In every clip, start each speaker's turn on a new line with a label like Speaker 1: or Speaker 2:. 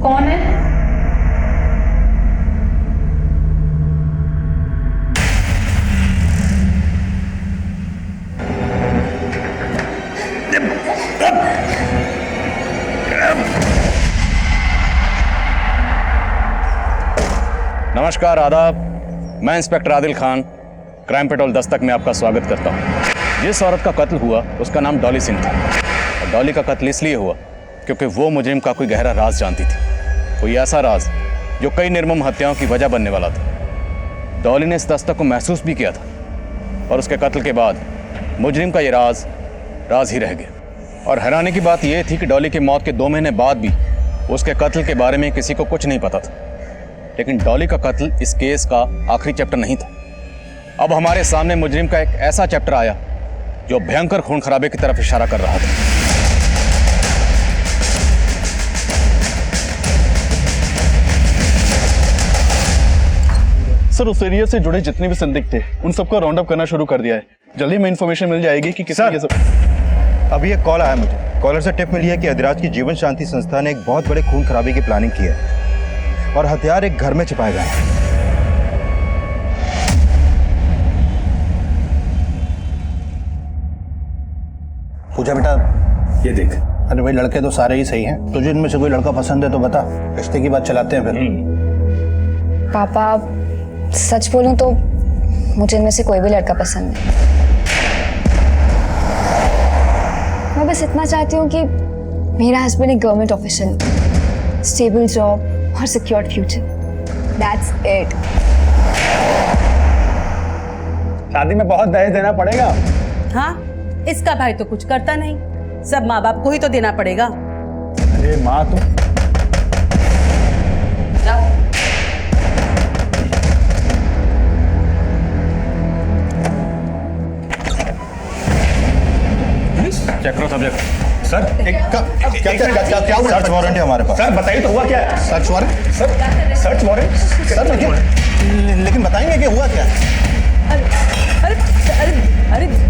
Speaker 1: कौन है?
Speaker 2: नमस्कार, आदाब। मैं inspector Adil Khan, crime petrol Dastak में आपका स्वागत करता हूँ। जिस औरत का कत्ल हुआ उसका नाम डॉली सिंह था, और डॉली का कत्ल इसलिए हुआ क्योंकि वो मुजरिम का कोई गहरा राज जानती थी, कोई ऐसा राज जो कई निर्मम हत्याओं की वजह बनने वाला था। डॉली ने इस दस्तक को महसूस भी किया था, और उसके कत्ल के बाद मुजरिम का ये राज ही रह गया। और हैरानी की बात यह थी कि डॉली की मौत के 2 महीने बाद भी उसके कत्ल के बारे में किसी को कुछ नहीं पता था। लेकिन डॉली का कत्ल इस केस का आखिरी चैप्टर नहीं था। अब हमारे सामने मुजरिम का एक ऐसा चैप्टर आया जो भयंकर खून खराबे की तरफ इशारा कर रहा था।
Speaker 3: सर, उस एरिया से जुड़े जितने भी संदिग्ध थे उन सबका राउंड अप करना शुरू कर दिया है। जल्दी में इन्फॉर्मेशन मिल जाएगी कि किसी ये सब।
Speaker 4: अभी एक कॉल आया मुझे। कॉलर से टिप मिली है कि अधिराज की जीवन शांति संस्था ने एक बहुत बड़े खून खराबे की प्लानिंग की है और हथियार एक घर में छिपाए गए हैं।
Speaker 5: पूजा बेटा,
Speaker 2: ये देख।
Speaker 5: अरे भाई, लड़के तो सारे ही सही हैं। तुझे इनमें से कोई लड़का पसंद है तो बता, रिश्ते की बात चलाते हैं फिर।
Speaker 6: पापा, सच बोलूं तो मुझे इनमें से कोई भी लड़का पसंद नहीं। मैं बस इतना चाहती हूँ कि मेरा हस्बैंड एक गवर्नमेंट ऑफिसर, स्टेबल जॉब और सिक्योर्ड फ्यूचर। That's it.
Speaker 3: शादी में बहुत दहेज देना पड़ेगा।
Speaker 1: हाँ, इसका भाई तो कुछ करता नहीं, सब माँ बाप को ही तो देना पड़ेगा।
Speaker 3: अरे माँ, तुम
Speaker 2: चेक करो सब्जेक्ट।
Speaker 4: सर, क्या हुआ? सर्च वारंट है हमारे पास।
Speaker 3: सर बताइए तो हुआ क्या है?
Speaker 5: Search warrant?
Speaker 3: Sir, search warrant?
Speaker 5: Sir लेकिन बताएंगे कि हुआ क्या है?
Speaker 1: अरे अरे अरे अरे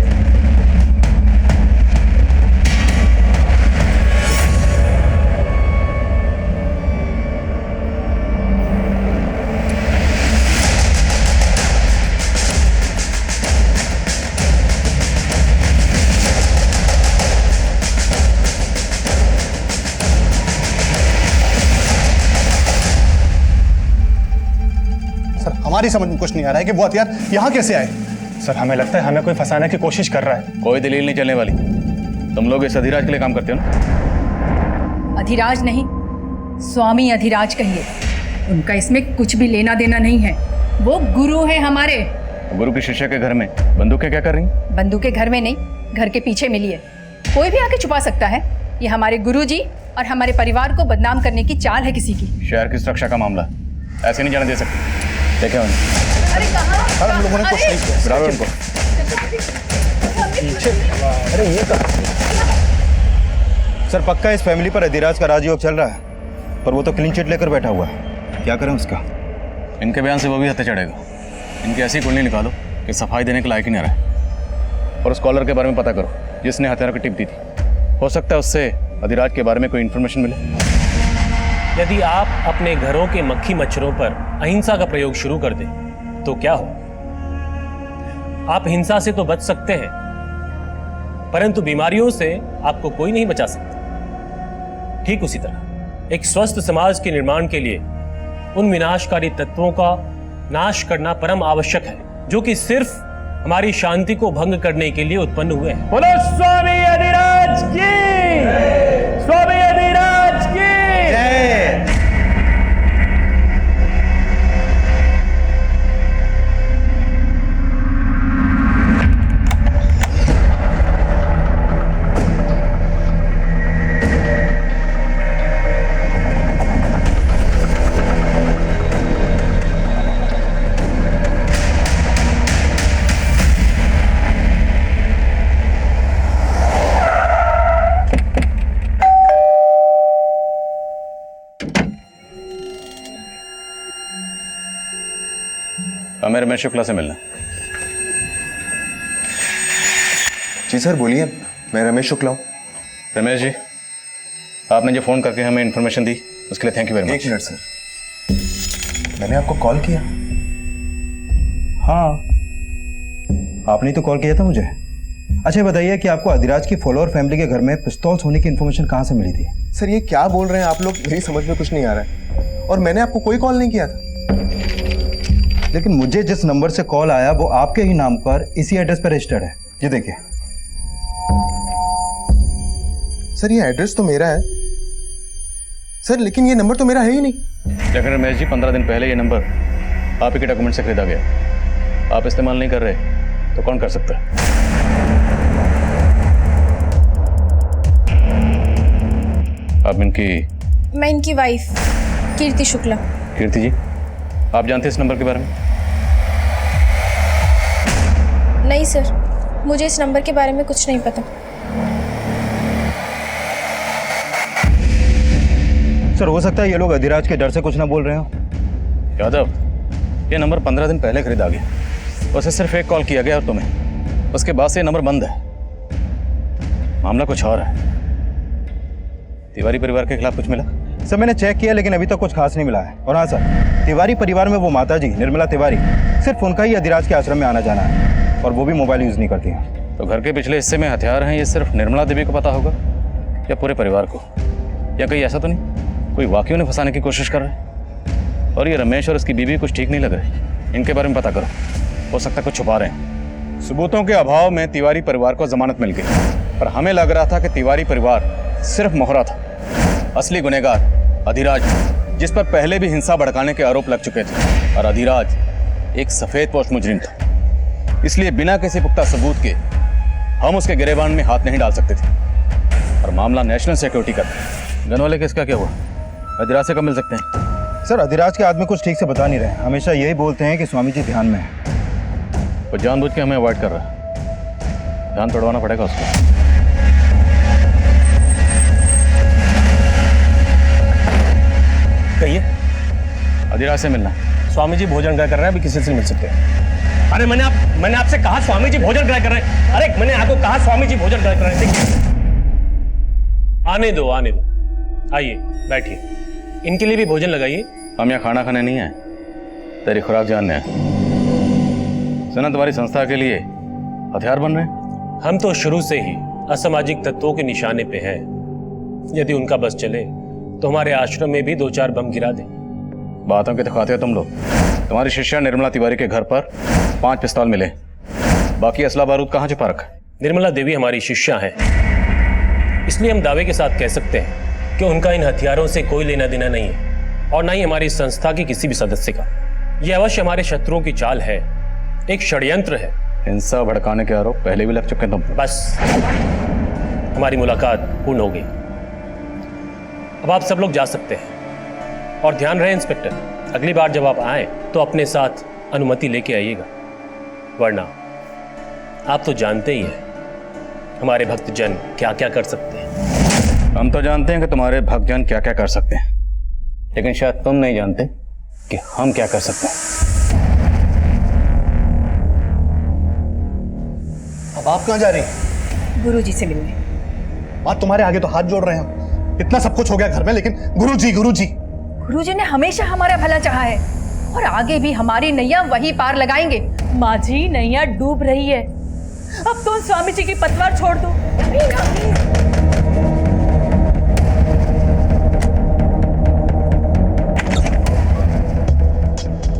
Speaker 5: हमारी समझ में कुछ नहीं आ रहा है कि वो हथियार यहाँ कैसे आए।
Speaker 3: सर, हमें लगता है हमें कोई फंसाने की कोशिश कर रहा है।
Speaker 2: कोई दलील नहीं चलने वाली। तुम लोग इस अधिराज के लिए काम करते हो ना?
Speaker 7: अधिराज नहीं, स्वामी अधिराज कहिए। उनका इसमें कुछ भी लेना देना नहीं है। वो गुरु है हमारे।
Speaker 2: गुरु के शिष्य के घर में बंदूकें क्या कर रही हैं?
Speaker 7: बंदूकें घर में नहीं, घर के पीछे मिली है। कोई भी आके छुपा सकता है। ये हमारे गुरुजी और हमारे परिवार को बदनाम करने की चाल है किसी की।
Speaker 2: शहर की सुरक्षा का मामला, ऐसे नहीं जाने दे सकते। देखे उन्हें।
Speaker 7: अरे कहाँ?
Speaker 5: सर, हम लोगों ने कुछ नहीं किया।
Speaker 2: बुलाओ उनको।
Speaker 4: अरे ये कहा? सर, पक्का इस फैमिली पर अधिराज का राजयोग चल रहा है, पर वो तो क्लीन चिट लेकर बैठा हुआ है। क्या करें उसका?
Speaker 2: इनके बयान से वो भी हत्या चढ़ेगा। इनकी ऐसी कुंडली निकालो कि सफाई देने के लायक ही नहीं रहे। और उस कॉलर के बारे में पता करो जिसने हथियारों की टिप दी थी। हो सकता है उससे अधिराज के बारे में कोई इन्फॉर्मेशन मिले।
Speaker 8: यदि आप अपने घरों के मक्खी मच्छरों पर अहिंसा का प्रयोग शुरू कर दें तो क्या हो? आप हिंसा से तो बच सकते हैं, परंतु बीमारियों से आपको कोई नहीं बचा सकता। ठीक उसी तरह एक स्वस्थ समाज के निर्माण के लिए उन विनाशकारी तत्वों का नाश करना परम आवश्यक है जो कि सिर्फ हमारी शांति को भंग करने के लिए उत्पन्न हुए हैं। बोलो स्वामी अधिराज की! स्वामी अधिराज की!
Speaker 2: हमें रमेश शुक्ला से मिलना।
Speaker 9: जी सर, बोलिए। मैं रमेश शुक्ला हूँ।
Speaker 2: रमेश जी, आपने जो फ़ोन करके हमें इन्फॉर्मेशन दी उसके लिए थैंक यू वेरी
Speaker 9: एक
Speaker 2: मच।
Speaker 9: मिनट सर, मैंने आपको कॉल किया।
Speaker 4: हाँ, आपने तो कॉल किया था मुझे। अच्छा, बताइए कि आपको अधिराज की फॉलोअर फैमिली के घर में पिस्तौल्स होने की इन्फॉर्मेशन कहाँ से मिली थी?
Speaker 9: सर ये क्या बोल रहे हैं आप लोग, मेरी समझ में कुछ नहीं आ रहा है, और मैंने आपको कोई कॉल नहीं किया था।
Speaker 4: लेकिन मुझे जिस नंबर से कॉल आया वो आपके ही नाम पर इसी एड्रेस पर रजिस्टर्ड है। ये देखिए।
Speaker 9: सर ये एड्रेस तो मेरा है सर, लेकिन ये नंबर तो मेरा है ही नहीं।
Speaker 2: लेकिन रमेश जी, 15 दिन पहले ये नंबर आप ही के डॉक्यूमेंट से खरीदा गया। आप इस्तेमाल नहीं कर रहे तो कौन कर सकता है? आप इनकी?
Speaker 10: मैं इनकी वाइफ कीर्ति शुक्ला।
Speaker 2: कीर्ति जी, आप जानते हैं इस नंबर के बारे में?
Speaker 10: नहीं सर, मुझे इस नंबर के बारे में कुछ नहीं पता।
Speaker 4: सर, हो सकता है ये लोग अधिराज के डर से कुछ ना बोल रहे हो।
Speaker 2: यादव, ये नंबर 15 दिन पहले खरीदा गया। उसे सिर्फ एक कॉल किया गया और तुम्हें, उसके बाद से ये नंबर बंद है। मामला कुछ और है। तिवारी परिवार के खिलाफ कुछ मिला?
Speaker 4: सर, मैंने चेक किया लेकिन अभी तक कुछ खास नहीं मिला है। और हाँ सर, तिवारी परिवार में वो माता जी निर्मला तिवारी, सिर्फ उनका ही अधिराज के आश्रम में आना जाना है, और वो भी मोबाइल यूज नहीं करती हैं।
Speaker 2: तो घर के पिछले हिस्से में हथियार हैं, ये सिर्फ निर्मला देवी को पता होगा या पूरे परिवार को? या कहीं ऐसा तो नहीं कोई वाकई उन्हें फंसाने की कोशिश कर रहा है? और ये रमेश और उसकी बीवी कुछ ठीक नहीं लग रहे। इनके बारे में पता करो, हो सकता है कुछ छुपा रहे हैं। सबूतों के अभाव में तिवारी परिवार को जमानत मिल गई, पर हमें लग रहा था कि तिवारी परिवार सिर्फ मोहरा था। असली गुनहगार अधिराज, जिस पर पहले भी हिंसा भड़काने के आरोप लग चुके थे, और अधिराज एक सफेद पोश मुजरिम था। इसलिए बिना किसी पुख्ता सबूत के हम उसके गिरेबान में हाथ नहीं डाल सकते थे। और मामला नेशनल सिक्योरिटी का था। गन वाले केस का क्या हुआ? अधिराज से कब मिल सकते हैं?
Speaker 4: सर, अधिराज के आदमी कुछ ठीक से बता नहीं रहे। हमेशा यही बोलते हैं कि स्वामी जी ध्यान में है।
Speaker 2: वो जानबूझ के हमें अवॉइड कर रहा है। ध्यान तोड़वाना पड़ेगा उसको।
Speaker 8: कहिए।
Speaker 2: अधिराज से मिलना।
Speaker 8: स्वामी जी भोजन ग्रह कर रहे हैं, अभी किसी से मिल सकते हैं। अरे मैंने आपसे कहा स्वामी जी भोजन ग्रह कर रहे हैं। अरे मैंने आपको कहा स्वामी जी भोजन ग्रह कर रहे हैं। आने दो। आइए बैठिए, इनके लिए भी भोजन लगाइए।
Speaker 2: हम यहाँ खाना खाने नहीं आए, तेरी खुराक जानने आए। सुना तुम्हारी संस्था के लिए हथियार बन रहे हैं?
Speaker 8: हम तो शुरू से ही असामाजिक तत्वों के निशाने पे हैं। यदि उनका बस चले तो हमारे आश्रम में भी 2-4 बम गिरा दें।
Speaker 2: बातों के दिखाते हो तुम लोग। तुम्हारी शिष्या निर्मला तिवारी के घर पर 5 पिस्तौल मिले, बाकी असला बारूद कहाँ छुपा रखा?
Speaker 8: निर्मला देवी हमारी शिष्या हैं, इसलिए हम दावे के साथ कह सकते हैं कि उनका इन हथियारों से कोई लेना देना नहीं है, और ना ही हमारी संस्था की किसी भी सदस्य का। यह अवश्य हमारे शत्रुओं की चाल है, एक षड्यंत्र है।
Speaker 2: हिंसा भड़काने के आरोप पहले भी लग चुके हैं तुम।
Speaker 8: बस, हमारी मुलाकात पूर्ण हो गई। अब आप सब लोग जा सकते हैं। और ध्यान रहे इंस्पेक्टर, अगली बार जब आप आए तो अपने साथ अनुमति लेके आइएगा, वरना आप तो जानते ही हैं हमारे भक्तजन क्या क्या कर सकते हैं।
Speaker 2: हम तो जानते हैं कि तुम्हारे भक्तजन क्या क्या कर सकते हैं, लेकिन शायद तुम नहीं जानते कि हम क्या कर सकते हैं।
Speaker 5: अब आप कहाँ जा रही हैं?
Speaker 7: गुरुजी से मिलने।
Speaker 5: बात तुम्हारे आगे तो हाथ जोड़ रहे हैं। इतना सब कुछ हो गया घर में, लेकिन गुरुजी
Speaker 7: गुरुजी ने हमेशा हमारा भला चाहा है, और आगे भी हमारी नैया वही पार लगाएंगे।
Speaker 1: माँ जी, नैया डूब रही है, अब तो स्वामी जी की पतवार छोड़ दो।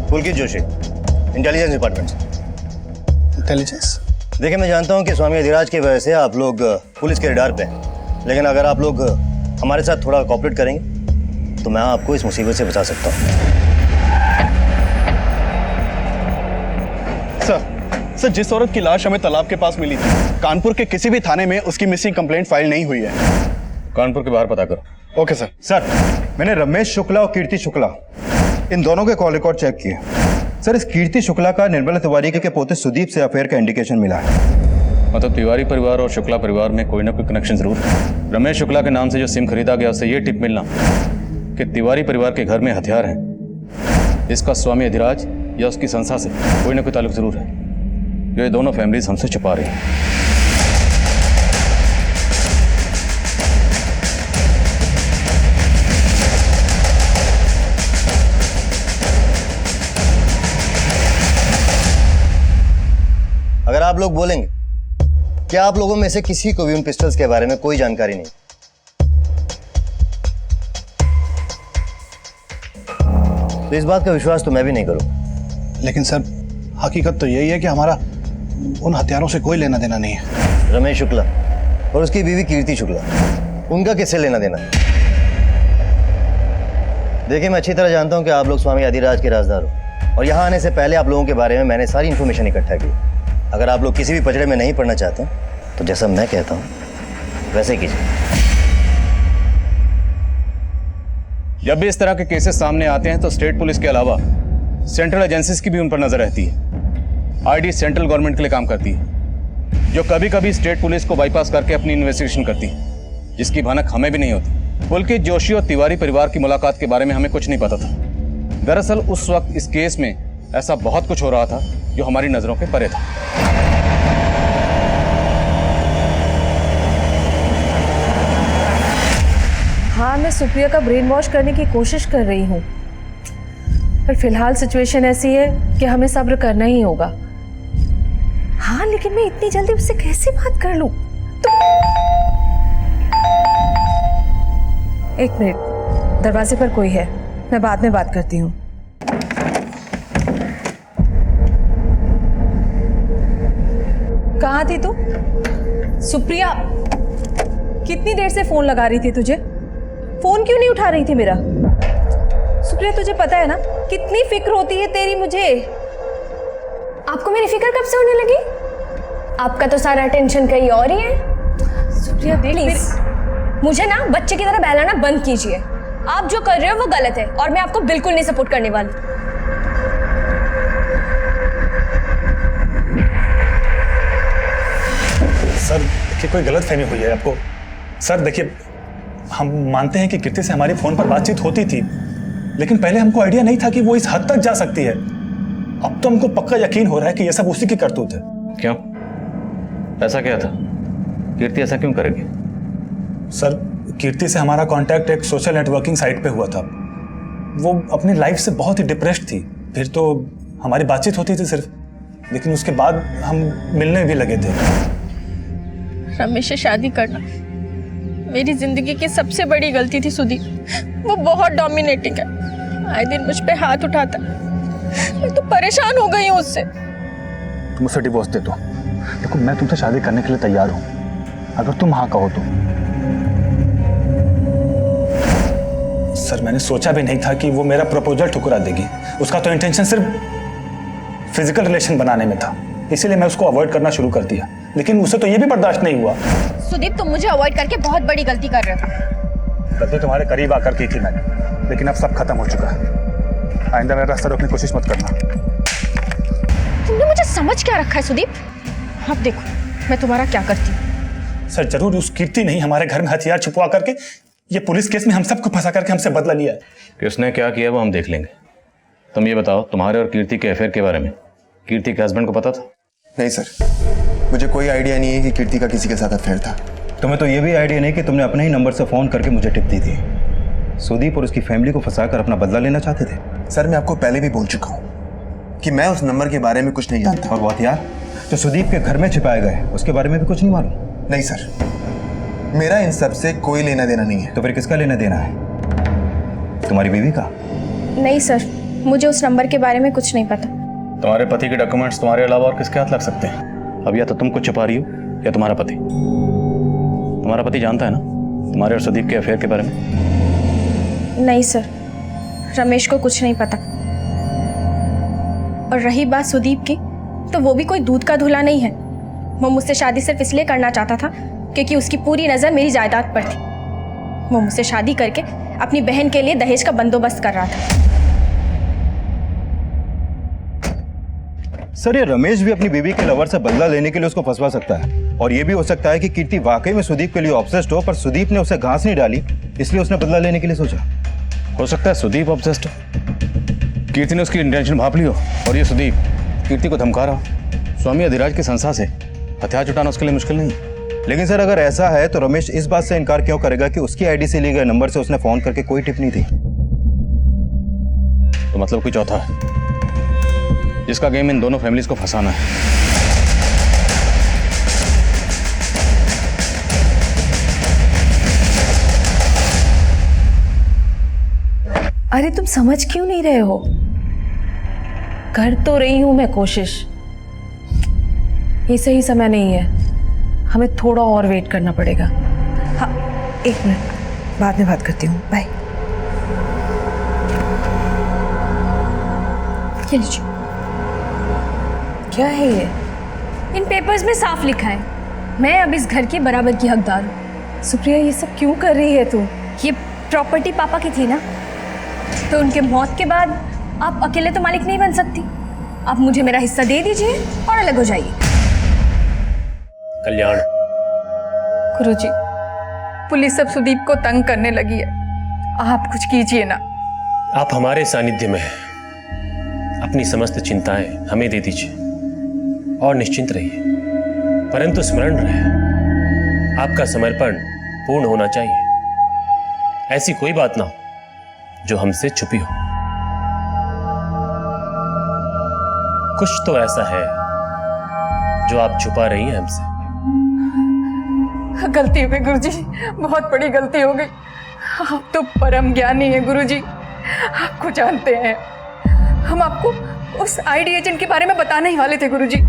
Speaker 11: पुलकित जोशी, इंटेलिजेंस डिपार्टमेंट से।
Speaker 5: इंटेलिजेंस?
Speaker 11: देखिए, मैं जानता हूं कि स्वामी अधिराज की वजह से आप लोग पुलिस के रडार पे हैं, लेकिन अगर आप लोग हमारे साथ थोड़ा कोऑपरेट करेंगे तो मैं आपको इस मुसीबत से बचा सकता हूं।
Speaker 3: सर, जिस औरत की लाश हमें तालाब के पास मिली थी, कानपुर के किसी भी थाने में उसकी मिसिंग कंप्लेंट फाइल नहीं हुई है।
Speaker 2: कानपुर के बाहर पता करो।
Speaker 3: Okay sir.
Speaker 4: सर, मैंने रमेश शुक्ला और कीर्ति शुक्ला इन दोनों के कॉल रिकॉर्ड चेक किए। सर, इस कीर्ति शुक्ला का निर्मला तिवारी के पोते सुदीप से अफेयर का इंडिकेशन मिला है।
Speaker 2: मतलब तिवारी परिवार और शुक्ला परिवार में कोई ना कोई कनेक्शन जरूर है। रमेश शुक्ला के नाम से जो सिम खरीदा गया, उससे ये टिप मिलना कि तिवारी परिवार के घर में हथियार हैं। इसका स्वामी अधिराज या उसकी संस्था से कोई ना कोई ताल्लुक जरूर है, जो ये दोनों फैमिलीज हमसे छुपा रही हैं।
Speaker 11: आप लोग बोलेंगे कि आप लोगों में से किसी को भी उन पिस्टल्स के बारे में कोई जानकारी नहीं, तो इस बात का विश्वास तो मैं भी नहीं करूं।
Speaker 5: लेकिन सर हकीकत तो यही है कि हमारा उन हथियारों से कोई लेना देना नहीं है।
Speaker 11: रमेश शुक्ला और उसकी बीवी कीर्ति शुक्ला, उनका किससे लेना देना है? देखिए, मैं अच्छी तरह जानता हूं कि आप लोग स्वामी अधिराज के राजदार हो, और यहां आने से पहले आप लोगों के बारे में मैंने सारी इंफॉर्मेशन इकट्ठा की। अगर आप लोग किसी भी पचड़े में नहीं पड़ना चाहते तो जैसा मैं कहता हूं वैसे कीजिए।
Speaker 2: जब भी इस तरह के केसेस सामने आते हैं तो स्टेट पुलिस के अलावा सेंट्रल एजेंसीज की भी उन पर नजर रहती है। आईडी सेंट्रल गवर्नमेंट के लिए काम करती है, जो कभी कभी स्टेट पुलिस को बाईपास करके अपनी इन्वेस्टिगेशन करती है, जिसकी भनक हमें भी नहीं होती। पुलकित जोशी और तिवारी परिवार की मुलाकात के बारे में हमें कुछ नहीं पता था। दरअसल उस वक्त इस केस में ऐसा बहुत कुछ हो रहा था जो हमारी नजरों के परे था।
Speaker 1: हाँ, मैं सुप्रिया का ब्रेन वॉश करने की कोशिश कर रही हूँ, पर फिलहाल सिचुएशन ऐसी है कि हमें सब्र करना ही होगा। हाँ, लेकिन मैं इतनी जल्दी उससे कैसे बात कर लूं? एक मिनट, दरवाजे पर कोई है, मैं बाद में बात करती हूँ। कहाँ थी तू? सुप्रिया, कितनी देर से फोन लगा रही थी तुझे? फोन क्यों नहीं उठा रही थी मेरा? सुप्रिया, तुझे पता है ना कितनी फिक्र होती है तेरी मुझे।
Speaker 6: आपको मेरी फिक्र कब से होने लगी? आपका तो सारा टेंशन कहीं और ही है।
Speaker 1: सुप्रिया देख,
Speaker 6: प्लीज मुझे ना बच्चे की तरह बहलाना बंद कीजिए। आप जो कर रहे हो वो गलत है और मैं आपको बिल्कुल नहीं सपोर्ट करने वाली।
Speaker 12: सर देखिए, कोई गलत फहमी हुई है आपको। सर देखिए, हम मानते हैं कि कीर्ति से हमारी फोन पर बातचीत होती थी, लेकिन पहले हमको आइडिया नहीं था कि वो इस हद तक जा सकती है। अब तो हमको पक्का यकीन हो रहा है कि ये सब उसी की करतूत है।
Speaker 2: क्यों? ऐसा क्या था? कीर्ति ऐसा क्यों करेगी?
Speaker 12: सर, कीर्ति से हमारा कांटेक्ट एक सोशल नेटवर्किंग साइट पे हुआ था। वो अपनी लाइफ से बहुत ही डिप्रेस्ड थी। फिर तो हमारी बातचीत होती थी सिर्फ, लेकिन उसके बाद हम मिलने भी लगे थे।
Speaker 10: रमेश से शादी करना मेरी जिंदगी की सबसे बड़ी गलती थी सुदीप। वो बहुत डोमिनेटिंग है, आए दिन मुझ पे हाथ उठाता। मैं तो परेशान हो गई हूँ उससे।
Speaker 12: तुम उसे डिवोर्स दे दो। देखो, मैं तुमसे शादी करने के लिए तैयार हूँ, अगर तुम हाँ कहो तो। सर, मैंने सोचा भी नहीं था कि वो मेरा प्रपोजल ठुकरा देगी। उसका तो इंटेंशन सिर्फ फिजिकल रिलेशन बनाने में था, इसीलिए मैं उसको अवॉइड करना शुरू कर दिया। लेकिन उसे तो ये भी बर्दाश्त नहीं हुआ।
Speaker 10: सुदीप, तुम मुझे अवॉइड करके बहुत बड़ी गलती कर रहे हो।
Speaker 12: गलती तुम्हारे करीब आकर की थी मैंने, लेकिन अब सब खत्म हो चुका है। आइंदा मेरा रास्ता रोकने की कोशिश मत करना।
Speaker 10: तुमने मुझे समझ क्या रखा है सुदीप? अब देखो मैं तुम्हारा क्या करती हूँ।
Speaker 12: सर, जरूर उस कीर्ति नहीं हमारे घर में हथियार छुपवा करके ये पुलिस केस में हम सबको फंसा करके हमसे बदला लिया है।
Speaker 2: किसने क्या किया वो हम देख लेंगे। तुम ये बताओ, तुम्हारे और कीर्ति के अफेयर के बारे में कीर्ति के हस्बैंड को पता था?
Speaker 9: नहीं सर, मुझे कोई आइडिया नहीं है कि कीर्ति का किसी के साथ अफेयर था।
Speaker 4: तुम्हें तो ये भी आइडिया नहीं कि तुमने अपने ही नंबर से फ़ोन करके मुझे टिप दी थी। सुदीप और उसकी फैमिली को फंसाकर अपना बदला लेना चाहते थे।
Speaker 9: सर, मैं आपको पहले भी बोल चुका हूँ कि मैं उस नंबर के बारे में कुछ नहीं जानता।
Speaker 4: और वो हथियार जो सुदीप के घर में छिपाए गए उसके बारे में भी कुछ नहीं मालूम?
Speaker 9: नहीं सर, मेरा इन सब से कोई लेना देना नहीं है।
Speaker 4: तो फिर किसका लेना देना है? तुम्हारी बीवी का?
Speaker 10: नहीं सर, मुझे उस नंबर के बारे में कुछ नहीं पता।
Speaker 2: तुम्हारे पति के डॉक्यूमेंट्स तुम्हारे अलावा और किसके हाथ लग सकते हैं? अब या तो तुम कुछ छुपा रही हो या तुम्हारा पति। तुम्हारा पति जानता है ना तुम्हारे और सुदीप के अफेयर के बारे में?
Speaker 10: नहीं सर, रमेश को कुछ नहीं पता। और रही बात सुदीप की, तो वो भी कोई दूध का धुला नहीं है। वो मुझसे शादी सिर्फ इसलिए करना चाहता था क्योंकि उसकी पूरी नज़र मेरी जायदाद पर थी। वो मुझसे शादी करके अपनी बहन के लिए दहेज का बंदोबस्त कर रहा था।
Speaker 4: सर, ये रमेश भी अपनी बीवी के लवर से बदला लेने के लिए उसको फंसवा सकता है। और ये भी हो सकता है कि कीर्ति वाकई में सुदीप के लिए ऑब्सेस्ड हो, पर सुदीप ने उसे घास नहीं डाली, इसलिए उसने बदला लेने के लिए सोचा।
Speaker 2: हो सकता है सुदीप ऑब्सेस्ड हो, कीर्ति ने उसकी इंटेंशन भांप ली हो और ये सुदीप कीर्ति को धमका रहा हो। स्वामी अधिराज के संसार से हथियार जुटाना उसके लिए मुश्किल नहीं है।
Speaker 4: लेकिन सर, अगर ऐसा है तो रमेश इस बात से इनकार क्यों करेगा कि उसकी आईडी से लिए गए नंबर से उसने फोन करके कोई टिप नहीं दी?
Speaker 2: तो मतलब कोई चौथा है जिसका गेम इन दोनों फैमिलीज को फंसाना है।
Speaker 1: अरे तुम समझ क्यों नहीं रहे हो? कर तो रही हूं मैं कोशिश। ये सही समय नहीं है, हमें थोड़ा और वेट करना पड़ेगा। हाँ, 1 मिनट, बाद में बात करती हूँ। बाय।
Speaker 6: ये लीजिए।
Speaker 1: क्या है ये?
Speaker 10: इन पेपर्स में साफ लिखा है मैं अब इस घर की बराबर की हकदार हूँ।
Speaker 1: सुप्रिया, ये सब क्यों कर रही है तू?
Speaker 10: ये प्रॉपर्टी पापा की थी ना, तो उनके मौत के बाद आप अकेले तो मालिक नहीं बन सकती। आप मुझे मेरा हिस्सा दे दीजिए और अलग हो जाइए।
Speaker 8: कल्याण,
Speaker 7: गुरुजी, पुलिस अब सुदीप को तंग करने लगी है, आप कुछ कीजिए ना।
Speaker 8: आप हमारे सानिध्य में हैं। अपनी समस्त चिंताएं हमें दे दीजिए और निश्चिंत रहिए। परंतु स्मरण रहे, आपका समर्पण पूर्ण होना चाहिए। ऐसी कोई बात ना हो जो हमसे छुपी हो। कुछ तो ऐसा है जो आप छुपा रही हैं हमसे।
Speaker 7: गलती हो गई गुरुजी, बहुत बड़ी गलती हो गई। आप तो परम ज्ञानी हैं गुरुजी, आपको जानते हैं। हम आपको उस आईडी एजेंट के बारे में बताने ही वाले थे गुरुजी।